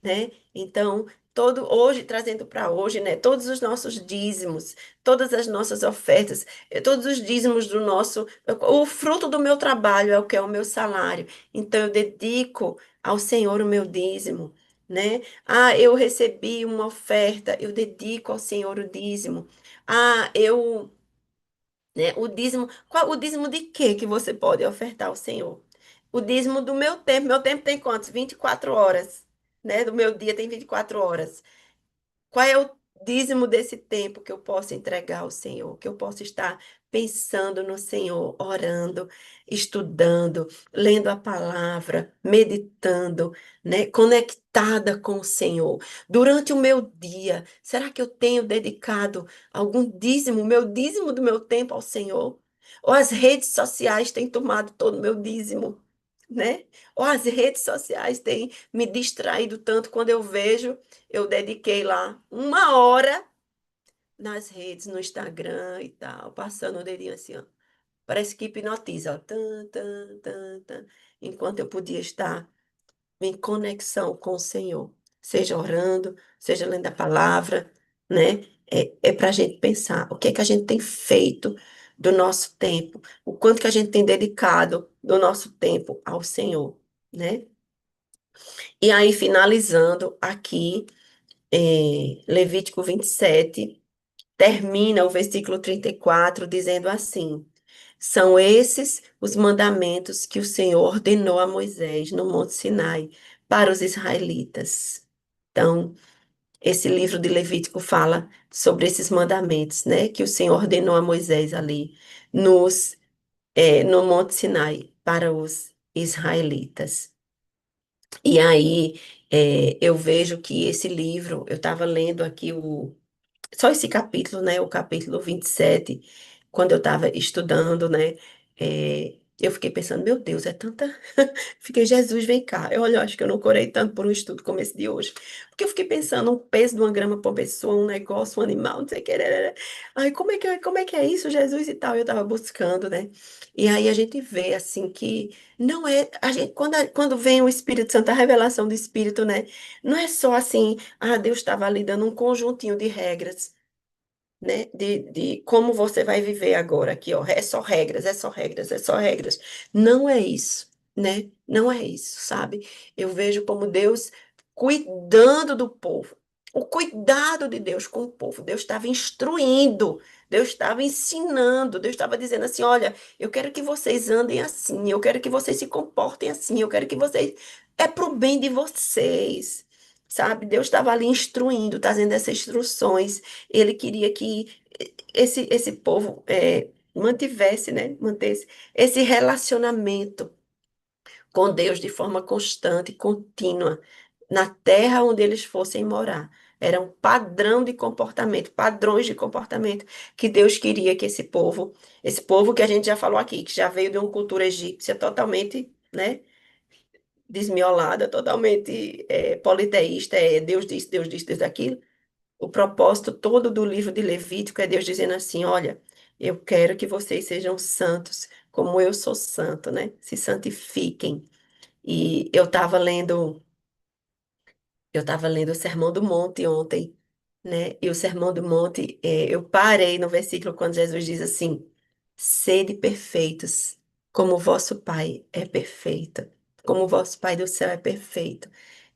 né? Então, todo hoje, trazendo para hoje, né? Todos os nossos dízimos, todas as nossas ofertas, todos os dízimos do nosso, o fruto do meu trabalho é o que é o meu salário. Então eu dedico ao Senhor o meu dízimo, né? Ah, eu recebi uma oferta, eu dedico ao Senhor o dízimo. Ah, eu, né, o dízimo, qual o dízimo de quê que você pode ofertar ao Senhor? O dízimo do meu tempo. Meu tempo tem quantos? 24 horas, né? Do meu dia tem 24 horas. Qual é o dízimo desse tempo que eu posso entregar ao Senhor? Que eu posso estar pensando no Senhor, orando, estudando, lendo a palavra, meditando, né? Conectada com o Senhor. Durante o meu dia, será que eu tenho dedicado algum dízimo, meu dízimo do meu tempo ao Senhor? Ou as redes sociais têm tomado todo o meu dízimo, né? Ou as redes sociais têm me distraído tanto quando eu vejo. Eu dediquei lá uma hora nas redes, no Instagram e tal, passando o dedinho assim, ó. Parece que hipnotiza, ó. Tan, tan, tan, tan, enquanto eu podia estar em conexão com o Senhor, seja orando, seja lendo a palavra, né? É para a gente pensar o que é que a gente tem feito do nosso tempo, o quanto que a gente tem dedicado do nosso tempo ao Senhor, né? E aí, finalizando aqui, Levítico 27 termina o versículo 34 dizendo assim: São esses os mandamentos que o Senhor ordenou a Moisés no Monte Sinai para os israelitas. Então, esse livro de Levítico fala sobre esses mandamentos, né, que o Senhor ordenou a Moisés ali no Monte Sinai para os israelitas. E aí, eu vejo que esse livro, eu estava lendo aqui só esse capítulo, né? O capítulo 27 quando eu estava estudando, né? Eu fiquei pensando, meu Deus, é tanta. Fiquei, Jesus, vem cá. Olha, eu acho que eu não corei tanto por um estudo como esse de hoje. Porque eu fiquei pensando, um peso de uma grama por pessoa, um negócio, um animal, não sei o que. Ai, como é que é isso, Jesus e tal? Eu estava buscando, né? E aí a gente vê, assim, que não é. A gente, quando vem o Espírito Santo, a revelação do Espírito, né? Não é só assim, Deus estava ali dando um conjuntinho de regras, né? De como você vai viver agora aqui, ó. É só regras, é só regras, é só regras. Não é isso, né? Não é isso, sabe? Eu vejo como Deus cuidando do povo. O cuidado de Deus com o povo. Deus estava instruindo, Deus estava ensinando, Deus estava dizendo assim: olha, eu quero que vocês andem assim, eu quero que vocês se comportem assim, eu quero que vocês. É pro bem de vocês, sabe? Deus estava ali instruindo, trazendo essas instruções. Ele queria que esse povo mantivesse, né? Mantesse esse relacionamento com Deus de forma constante e contínua na terra onde eles fossem morar. Era um padrão de comportamento, padrões de comportamento que Deus queria que esse povo que a gente já falou aqui, que já veio de uma cultura egípcia totalmente, né, desmiolada, totalmente politeísta, Deus disse, Deus daquilo. O propósito todo do livro de Levítico é Deus dizendo assim: olha, eu quero que vocês sejam santos, como eu sou santo, né? Se santifiquem. E eu estava lendo o Sermão do Monte ontem, né? E o Sermão do Monte, eu parei no versículo quando Jesus diz assim: sede perfeitos, como o vosso Pai é perfeito, como o vosso Pai do céu é perfeito.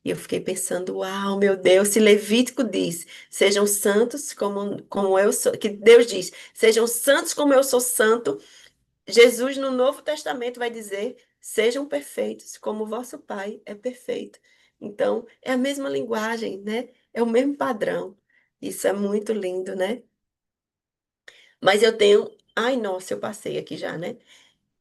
E eu fiquei pensando, uau, meu Deus, se Levítico diz, sejam santos como eu sou, que Deus diz, sejam santos como eu sou santo, Jesus, no Novo Testamento, vai dizer: sejam perfeitos, como o vosso Pai é perfeito. Então, é a mesma linguagem, né? É o mesmo padrão. Isso é muito lindo, né? Mas eu tenho. Ai, nossa, eu passei aqui já, né?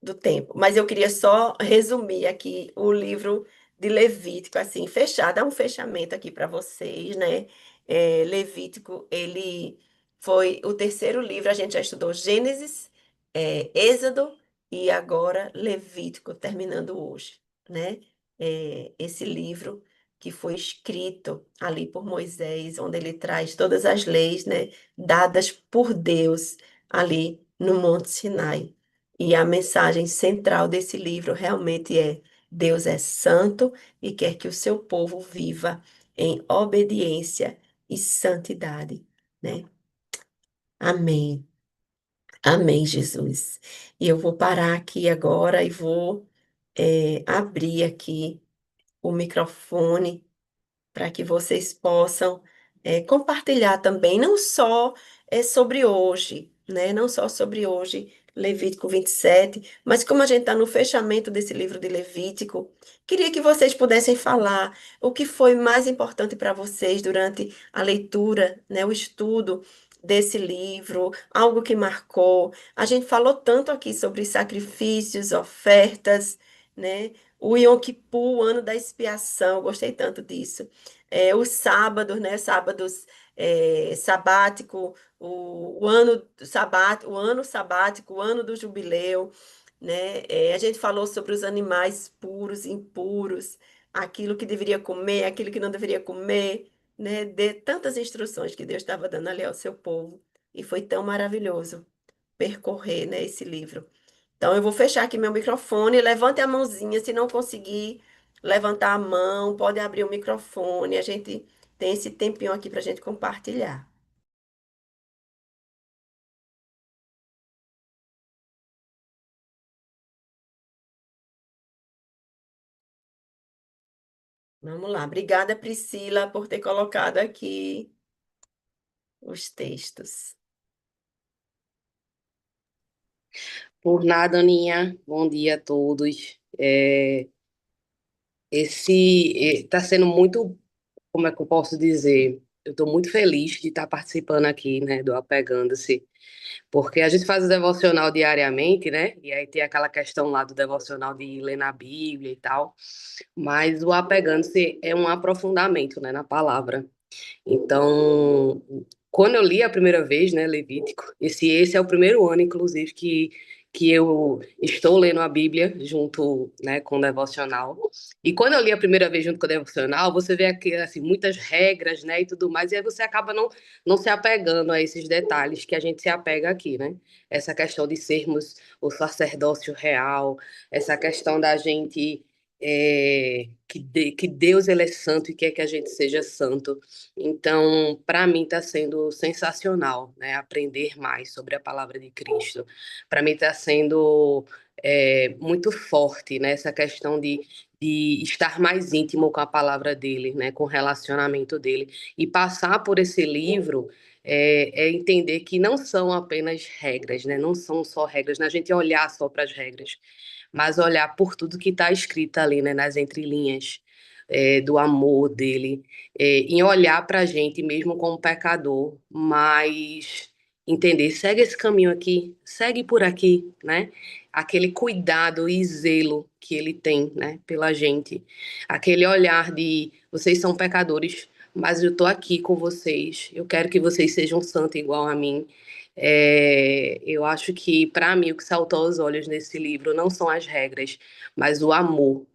Do tempo. Mas eu queria só resumir aqui o livro de Levítico, assim, fechar, dar um fechamento aqui para vocês, né? Levítico, ele foi o terceiro livro, a gente já estudou Gênesis, Êxodo e agora Levítico, terminando hoje, né? Esse livro que foi escrito ali por Moisés, onde ele traz todas as leis, né, dadas por Deus ali no Monte Sinai. E a mensagem central desse livro realmente é: Deus é santo e quer que o seu povo viva em obediência e santidade, né? Amém. Amém, Jesus. E eu vou parar aqui agora e vou abrir aqui o microfone para que vocês possam compartilhar também, não só sobre hoje, né? Não só sobre hoje, Levítico 27, mas como a gente está no fechamento desse livro de Levítico, queria que vocês pudessem falar o que foi mais importante para vocês durante a leitura, né? O estudo desse livro, algo que marcou. A gente falou tanto aqui sobre sacrifícios, ofertas, né? O Yom Kippur, o ano da expiação, eu gostei tanto disso. Os sábados, né? Sábados sabático, o ano sabático, o ano do jubileu, né? A gente falou sobre os animais puros, impuros, aquilo que deveria comer, aquilo que não deveria comer, né? De tantas instruções que Deus estava dando ali ao seu povo. E foi tão maravilhoso percorrer, né, esse livro. Então, eu vou fechar aqui meu microfone. Levante a mãozinha. Se não conseguir levantar a mão, pode abrir o microfone. A gente tem esse tempinho aqui para a gente compartilhar. Vamos lá. Obrigada, Priscila, por ter colocado aqui os textos. Por nada, Aninha. Bom dia a todos. Esse está sendo muito, como é que eu posso dizer? Eu estou muito feliz de estar participando aqui, né, do Apegando-se, porque a gente faz o devocional diariamente, né? E aí tem aquela questão lá do devocional de ler na Bíblia e tal, mas o Apegando-se é um aprofundamento, né, na palavra. Então, quando eu li a primeira vez, né, Levítico, esse é o primeiro ano, inclusive, que eu estou lendo a Bíblia junto, né, com o devocional. E quando eu li a primeira vez junto com o devocional, você vê aqui, assim, muitas regras, né, e tudo mais, e aí você acaba não se apegando a esses detalhes que a gente se apega aqui, né? Essa questão de sermos o sacerdócio real, essa questão da gente que Deus ele é santo e quer que a gente seja santo. Então, para mim está sendo sensacional, né? Aprender mais sobre a palavra de Cristo. Para mim está sendo muito forte, né? Essa questão de estar mais íntimo com a palavra dele, né? Com o relacionamento dele. E passar por esse livro é entender que não são apenas regras, né? Não são só regras, né? A gente olhar só para as regras, mas olhar por tudo que está escrito ali, né? Nas entrelinhas. Do amor dele, em olhar para a gente mesmo como pecador, mas entender, segue esse caminho aqui, segue por aqui, né? Aquele cuidado e zelo que ele tem, né, pela gente, aquele olhar de vocês são pecadores, mas eu tô aqui com vocês, eu quero que vocês sejam santos igual a mim. Eu acho que para mim o que saltou aos olhos nesse livro não são as regras, mas o amor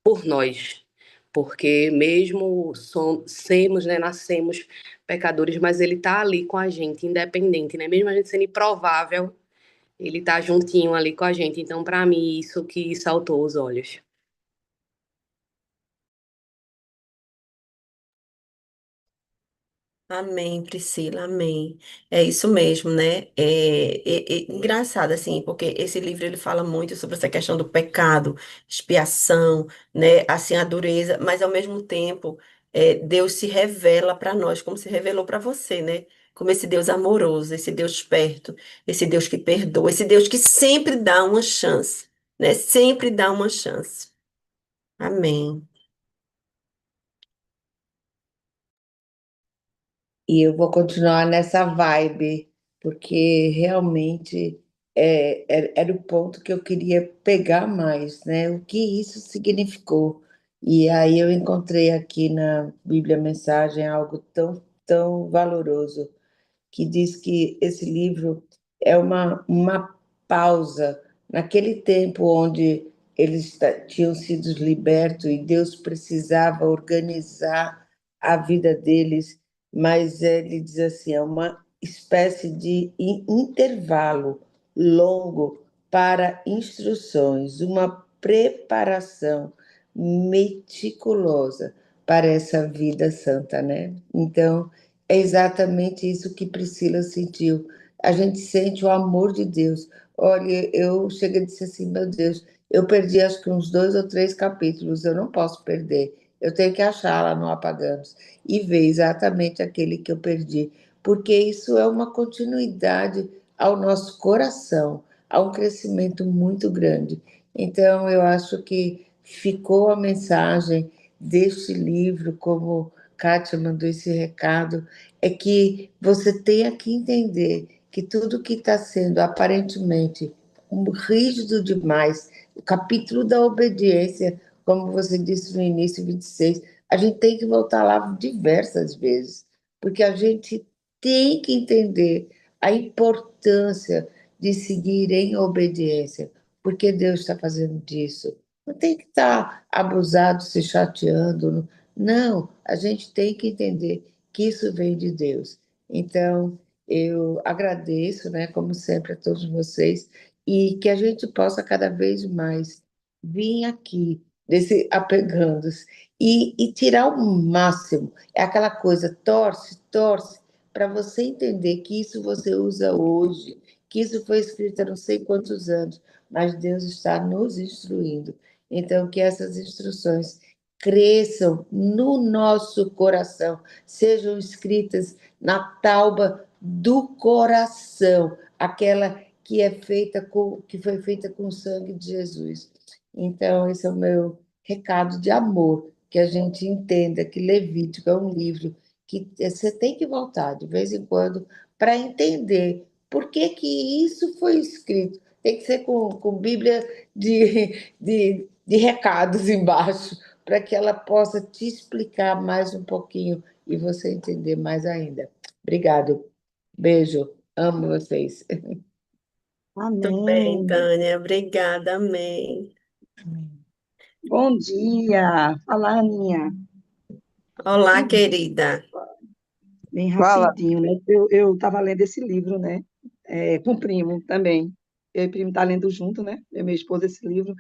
por nós, porque mesmo somos, né, nascemos pecadores, mas ele tá ali com a gente, independente, né? Mesmo a gente sendo improvável, ele tá juntinho ali com a gente. Então, para mim, isso que saltou os olhos. Amém, Priscila, amém. É isso mesmo, né? Engraçado, assim, porque esse livro ele fala muito sobre essa questão do pecado, expiação, né? Assim, a dureza, mas ao mesmo tempo, Deus se revela para nós, como se revelou para você, né? Como esse Deus amoroso, esse Deus perto, esse Deus que perdoa, esse Deus que sempre dá uma chance, né? Sempre dá uma chance. Amém. E eu vou continuar nessa vibe, porque realmente era o ponto que eu queria pegar mais, né? O que isso significou. E aí eu encontrei aqui na Bíblia Mensagem algo tão valoroso que diz que esse livro é uma pausa naquele tempo onde eles tinham sido libertos e Deus precisava organizar a vida deles, mas ele diz assim, é uma espécie de intervalo longo para instruções, uma preparação meticulosa para essa vida santa, né? Então, é exatamente isso que Priscila sentiu. A gente sente o amor de Deus. Olha, eu cheguei a dizer assim, meu Deus, eu perdi acho que uns 2 ou 3 capítulos, eu não posso perder. Eu tenho que achar lá no Apagamos e ver exatamente aquele que eu perdi, porque isso é uma continuidade ao nosso coração, a um crescimento muito grande. Então, eu acho que ficou a mensagem deste livro, como Kátia mandou esse recado, é que você tenha que entender que tudo que está sendo aparentemente rígido demais, o capítulo da obediência, como você disse no início, 26, a gente tem que voltar lá diversas vezes, porque a gente tem que entender a importância de seguir em obediência, porque Deus está fazendo disso. Não tem que estar abusado, se chateando. Não, a gente tem que entender que isso vem de Deus. Então, eu agradeço, né, como sempre, a todos vocês, e que a gente possa cada vez mais vir aqui, desse apegando-se, e tirar o máximo. É aquela coisa, torce, torce, para você entender que isso você usa hoje, que isso foi escrito há não sei quantos anos, mas Deus está nos instruindo. Então, que essas instruções cresçam no nosso coração, sejam escritas na tauba do coração, aquela que foi feita com o sangue de Jesus. Então, esse é o meu recado de amor, que a gente entenda que Levítico é um livro que você tem que voltar de vez em quando para entender por que que isso foi escrito. Tem que ser com Bíblia de recados embaixo, para que ela possa te explicar mais um pouquinho e você entender mais ainda. Obrigado. Beijo. Amo vocês. Tudo bem, Amém. Tânia. Obrigada, amém. Bom dia. Fala, Aninha. Olá, querida. Bem Fala. rapidinho, né? Eu estava lendo esse livro, né? Com o primo também. Eu e o primo tá lendo junto, né? Eu e minha esposa esse livro.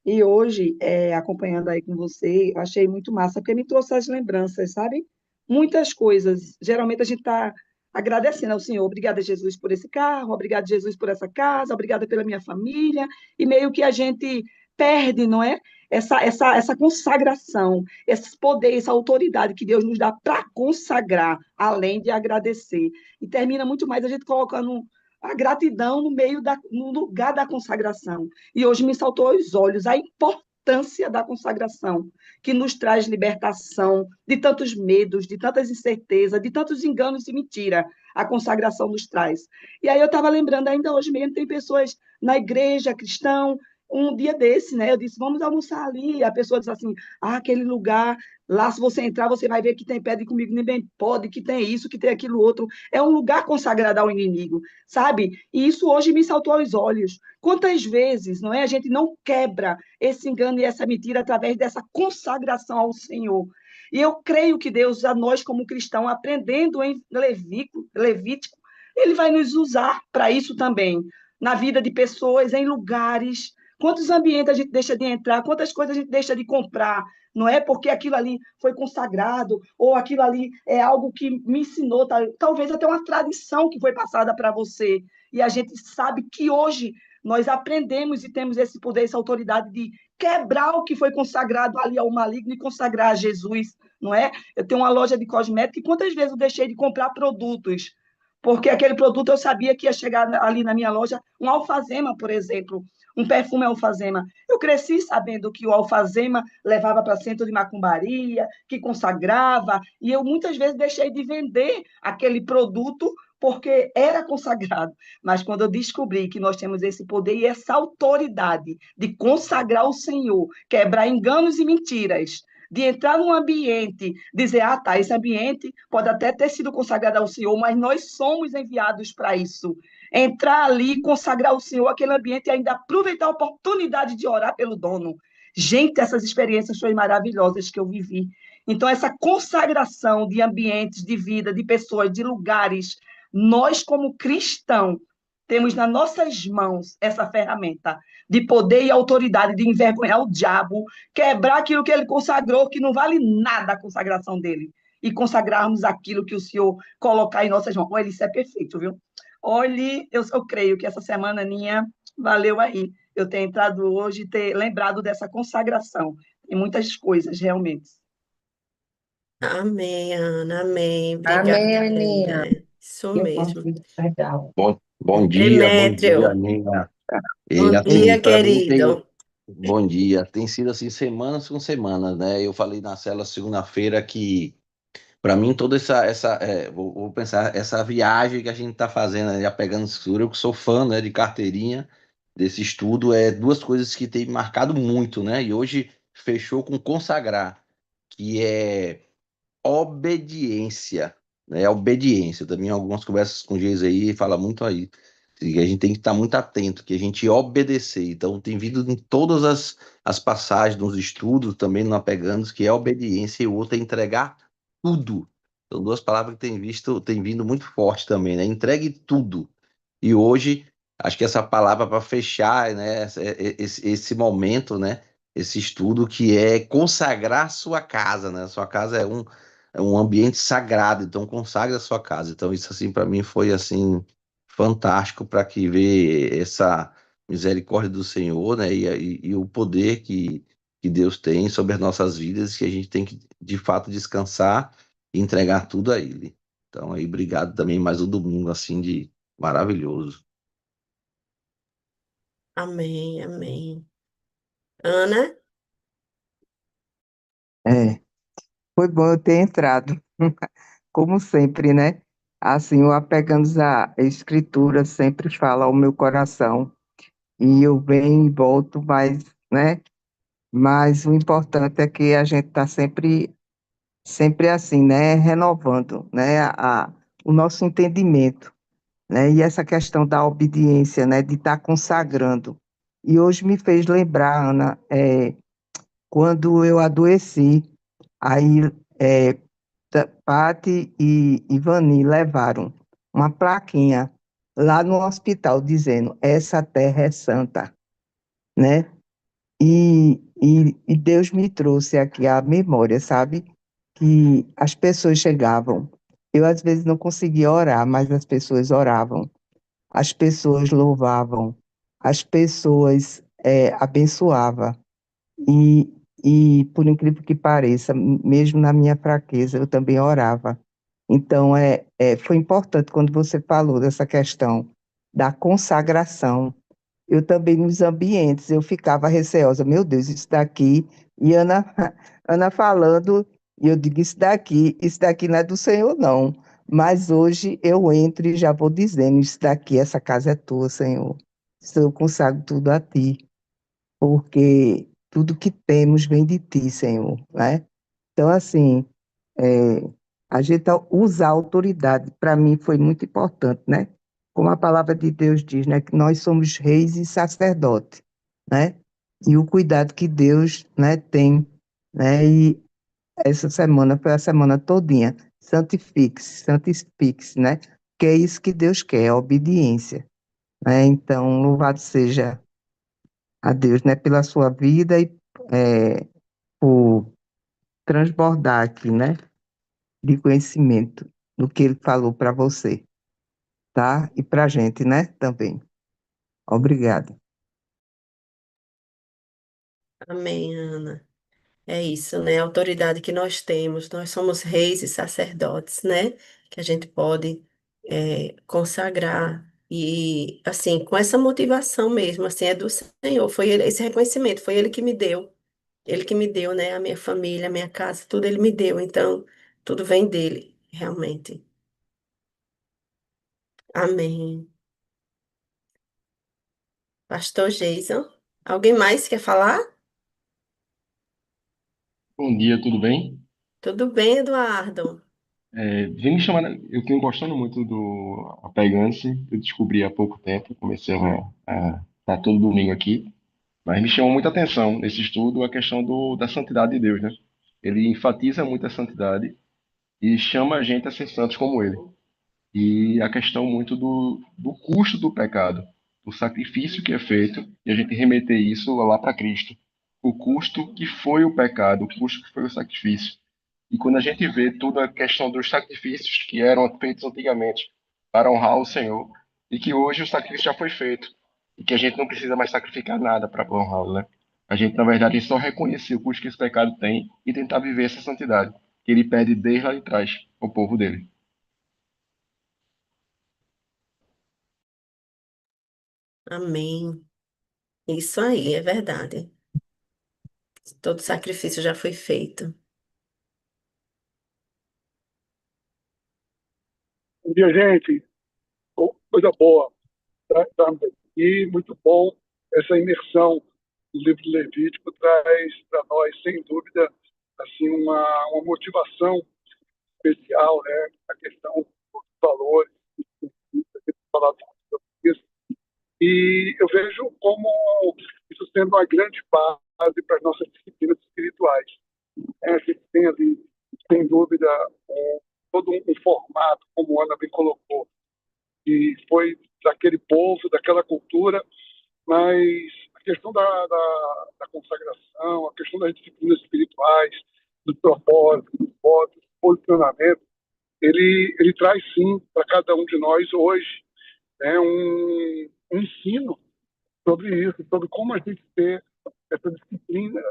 E hoje, acompanhando aí com você, eu achei muito massa, porque me trouxe as lembranças, sabe? Muitas coisas. Geralmente a gente está agradecendo ao Senhor. Obrigada, Jesus, por esse carro, obrigada, Jesus, por essa casa, obrigada pela minha família. E meio que a gente perde, não é? Essa consagração, esse poder, essa autoridade que Deus nos dá para consagrar, além de agradecer. E termina muito mais a gente colocando a gratidão no lugar da consagração. E hoje me saltou aos olhos a importância da consagração, que nos traz libertação de tantos medos, de tantas incertezas, de tantos enganos e mentira. A consagração nos traz. E aí eu estava lembrando, ainda hoje mesmo, tem pessoas na igreja cristã, um dia desse, né? Eu disse, vamos almoçar ali. A pessoa disse assim, aquele lugar, lá se você entrar, você vai ver que tem pedra comigo, nem bem pode, que tem isso, que tem aquilo outro. É um lugar consagrado ao inimigo, sabe? E isso hoje me saltou aos olhos. Quantas vezes, não é? A gente não quebra esse engano e essa mentira através dessa consagração ao Senhor. E eu creio que Deus, a nós como cristãos, aprendendo em Levítico, ele vai nos usar para isso também, na vida de pessoas, em lugares. Quantos ambientes a gente deixa de entrar, quantas coisas a gente deixa de comprar, não é porque aquilo ali foi consagrado, ou aquilo ali é algo que me ensinou, talvez até uma tradição que foi passada para você. E a gente sabe que hoje nós aprendemos e temos esse poder, essa autoridade de quebrar o que foi consagrado ali ao maligno e consagrar a Jesus, não é? Eu tenho uma loja de cosméticos e quantas vezes eu deixei de comprar produtos porque aquele produto eu sabia que ia chegar ali na minha loja, um alfazema, por exemplo, um perfume alfazema. Eu cresci sabendo que o alfazema levava para centro de macumbaria, que consagrava, e eu muitas vezes deixei de vender aquele produto porque era consagrado. Mas quando eu descobri que nós temos esse poder e essa autoridade de consagrar o Senhor, quebrar enganos e mentiras, de entrar num ambiente, dizer, tá, esse ambiente pode até ter sido consagrado ao Senhor, mas nós somos enviados para isso. Entrar ali, consagrar ao Senhor aquele ambiente e ainda aproveitar a oportunidade de orar pelo dono. Gente, essas experiências foram maravilhosas que eu vivi. Então, essa consagração de ambientes, de vida, de pessoas, de lugares, nós como cristãos, temos nas nossas mãos essa ferramenta de poder e autoridade de envergonhar o diabo, quebrar aquilo que ele consagrou, que não vale nada a consagração dele, e consagrarmos aquilo que o Senhor colocar em nossas mãos. Olha, isso é perfeito, viu? Olhe, eu creio que essa semana, Aninha, valeu aí. Eu ter entrado hoje e ter lembrado dessa consagração. Tem muitas coisas, realmente. Amém, Ana, amém. Amém, Obrigada, Aninha. linda. Isso Que bom mesmo. que legal. Bom dia, Demétrio, Nina. E bom assim, dia, para mim tem. querido. Bom dia. Tem sido assim, semanas com semanas, né? Eu falei na célula segunda-feira que, para mim, toda vou pensar, essa viagem que a gente está fazendo, né, já pegando escritura, eu que sou fã, né, de carteirinha, desse estudo, é duas coisas que tem me marcado muito, né? E hoje fechou com consagrar, que é obediência, né? Obediência. Também algumas conversas com o Geis aí fala muito aí. Que a gente tem que estar muito atento, que a gente obedecer. Então, tem vindo em todas as passagens, nos estudos, também no Apegandos, que é obediência, e o outro é entregar tudo. São duas palavras que tem vindo muito forte também, né? Entregue tudo. E hoje, acho que essa palavra para fechar, né, esse momento, né, esse estudo que é consagrar sua casa, né? Sua casa é um ambiente sagrado, então consagre a sua casa. Então isso assim para mim foi assim fantástico para que ver essa misericórdia do Senhor, né, e o poder que Deus tem sobre as nossas vidas, que a gente tem que de fato descansar e entregar tudo a Ele. Então aí obrigado também mais um domingo assim de maravilhoso. Amém, amém. Ana, É, foi bom eu ter entrado, como sempre, né? Assim, o Apegando à Escritura sempre fala ao meu coração, e eu venho e volto, mas, né? Mas o importante é que a gente está sempre assim, né? Renovando, né? O nosso entendimento, né? E essa questão da obediência, né? De estar consagrando. E hoje me fez lembrar, Ana, quando eu adoeci, aí é, Pati e Vani levaram uma plaquinha lá no hospital dizendo: essa terra é santa, né? E Deus me trouxe aqui a memória, sabe? Que as pessoas chegavam. Eu às vezes não conseguia orar, mas as pessoas oravam, as pessoas louvavam, as pessoas abençoavam. E, e, por incrível que pareça, mesmo na minha fraqueza, eu também orava. Então, foi importante quando você falou dessa questão da consagração. Eu também, nos ambientes, eu ficava receosa. Meu Deus, isso daqui. E Ana, Ana falando, e eu digo: isso daqui não é do Senhor, não. Mas hoje eu entro e já vou dizendo: isso daqui, essa casa é tua, Senhor. Eu consagro tudo a ti, porque tudo que temos vem de ti, Senhor, né? Então, assim, é, a gente usar a autoridade, para mim, foi muito importante, né? Como a palavra de Deus diz, né? Que nós somos reis e sacerdotes, né? E o cuidado que Deus, né, tem, né? E essa semana foi a semana todinha, santifique-se, né? Que é isso que Deus quer, a obediência, né? Então, louvado seja a Deus, né, pela sua vida e por transbordar aqui, né, de conhecimento do que ele falou para você, tá? E para a gente, né, também. Obrigada. amém, Ana. É isso, né? A autoridade que nós temos. Nós somos reis e sacerdotes, né? Que a gente pode consagrar. E, assim, com essa motivação mesmo, assim, é do Senhor. Foi ele, esse reconhecimento, foi ele que me deu. Ele que me deu, né? A minha família, a minha casa, tudo ele me deu. Então, tudo vem dele, realmente. Amém. Pastor Jason, alguém mais quer falar? Bom dia, tudo bem? Tudo bem, Eduardo? Vem me chamar, eu tenho gostando muito do Apegante, eu descobri há pouco tempo, comecei a estar todo domingo aqui, mas me chamou muita atenção nesse estudo a questão da santidade de Deus, né? Ele enfatiza muito a santidade e chama a gente a ser santos como ele. e a questão muito do custo do pecado, o sacrifício que é feito, e a gente remeter isso lá para Cristo. O custo que foi o pecado, o custo que foi o sacrifício. E quando a gente vê toda a questão dos sacrifícios que eram feitos antigamente para honrar o Senhor, e que hoje o sacrifício já foi feito, e que a gente não precisa mais sacrificar nada para honrá-lo, né? A gente, na verdade, só reconhecer o custo que esse pecado tem e tentar viver essa santidade que ele pede desde lá de trás ao povo dele. Amém. Isso aí, é verdade. Todo sacrifício já foi feito. Bom dia, gente. Coisa boa. Estamos aqui, muito bom. Essa imersão do livro do Levítico traz para nós, sem dúvida, assim, uma motivação especial, né? A questão dos valores, falado sobre isso. E eu vejo como isso sendo uma grande base para as nossas disciplinas espirituais. A gente tem ali, sem dúvida, todo um formato, como a Ana bem colocou, que foi daquele povo, daquela cultura, mas a questão da consagração, a questão das disciplinas espirituais, dos propósitos, dos votos, do posicionamento, ele traz sim para cada um de nós hoje, né, um ensino sobre isso, sobre como a gente ter essa disciplina,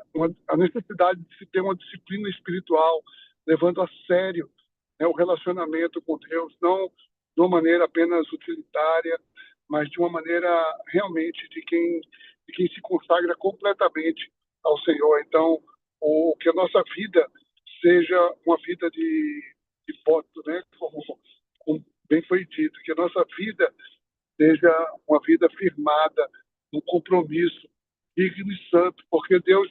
a necessidade de se ter uma disciplina espiritual, levando a sério, né, o relacionamento com Deus, não de uma maneira apenas utilitária, mas de uma maneira realmente de quem se consagra completamente ao Senhor. Então, que a nossa vida seja uma vida de voto, né, como bem foi dito, que a nossa vida seja uma vida firmada no compromisso digno e santo, porque Deus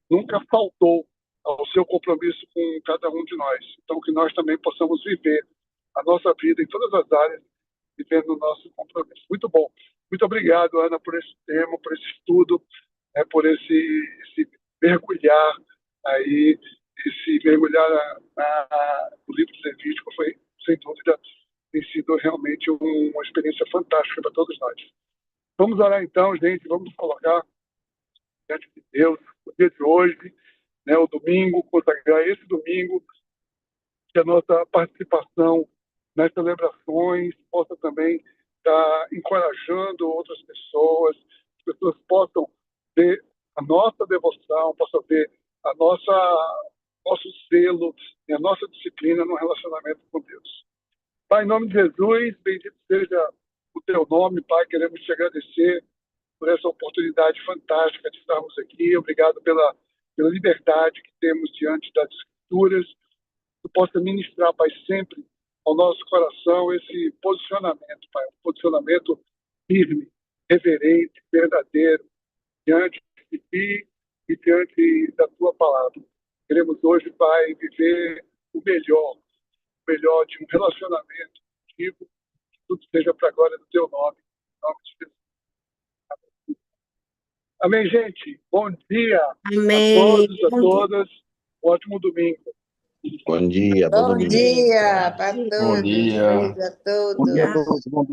nunca faltou ao seu compromisso com cada um de nós. Então, que nós também possamos viver a nossa vida em todas as áreas, vivendo o nosso compromisso. Muito bom. Muito obrigado, Ana, por esse tema, por esse estudo, né, por esse mergulhar aí, esse mergulhar no livro de Levítico foi, sem dúvida, tem sido realmente uma experiência fantástica para todos nós. Vamos orar então, gente, vamos colocar diante de Deus o dia de hoje, né, o domingo, consagrar esse domingo, que a nossa participação nas celebrações possa também estar encorajando outras pessoas, as pessoas possam ver a nossa devoção, possam ver a nosso zelo e a nossa disciplina no relacionamento com Deus. Pai, em nome de Jesus, bendito seja o teu nome, Pai, queremos te agradecer por essa oportunidade fantástica de estarmos aqui. Obrigado pela liberdade que temos diante das Escrituras. Tu possa ministrar, Pai, sempre ao nosso coração esse posicionamento, Pai, um posicionamento firme, reverente, verdadeiro, diante de Ti e diante da Tua palavra. Queremos hoje, Pai, viver o melhor de um relacionamento contigo, que tudo seja para a glória do Teu nome, em nome de Jesus. Amém, gente? Bom dia a Amém. todos, a Bom dia. todas. Um ótimo domingo. Bom dia, bom Bom domingo. dia para Bom todos, dia. beijo a Bom dia a todos. todos. Bom dia.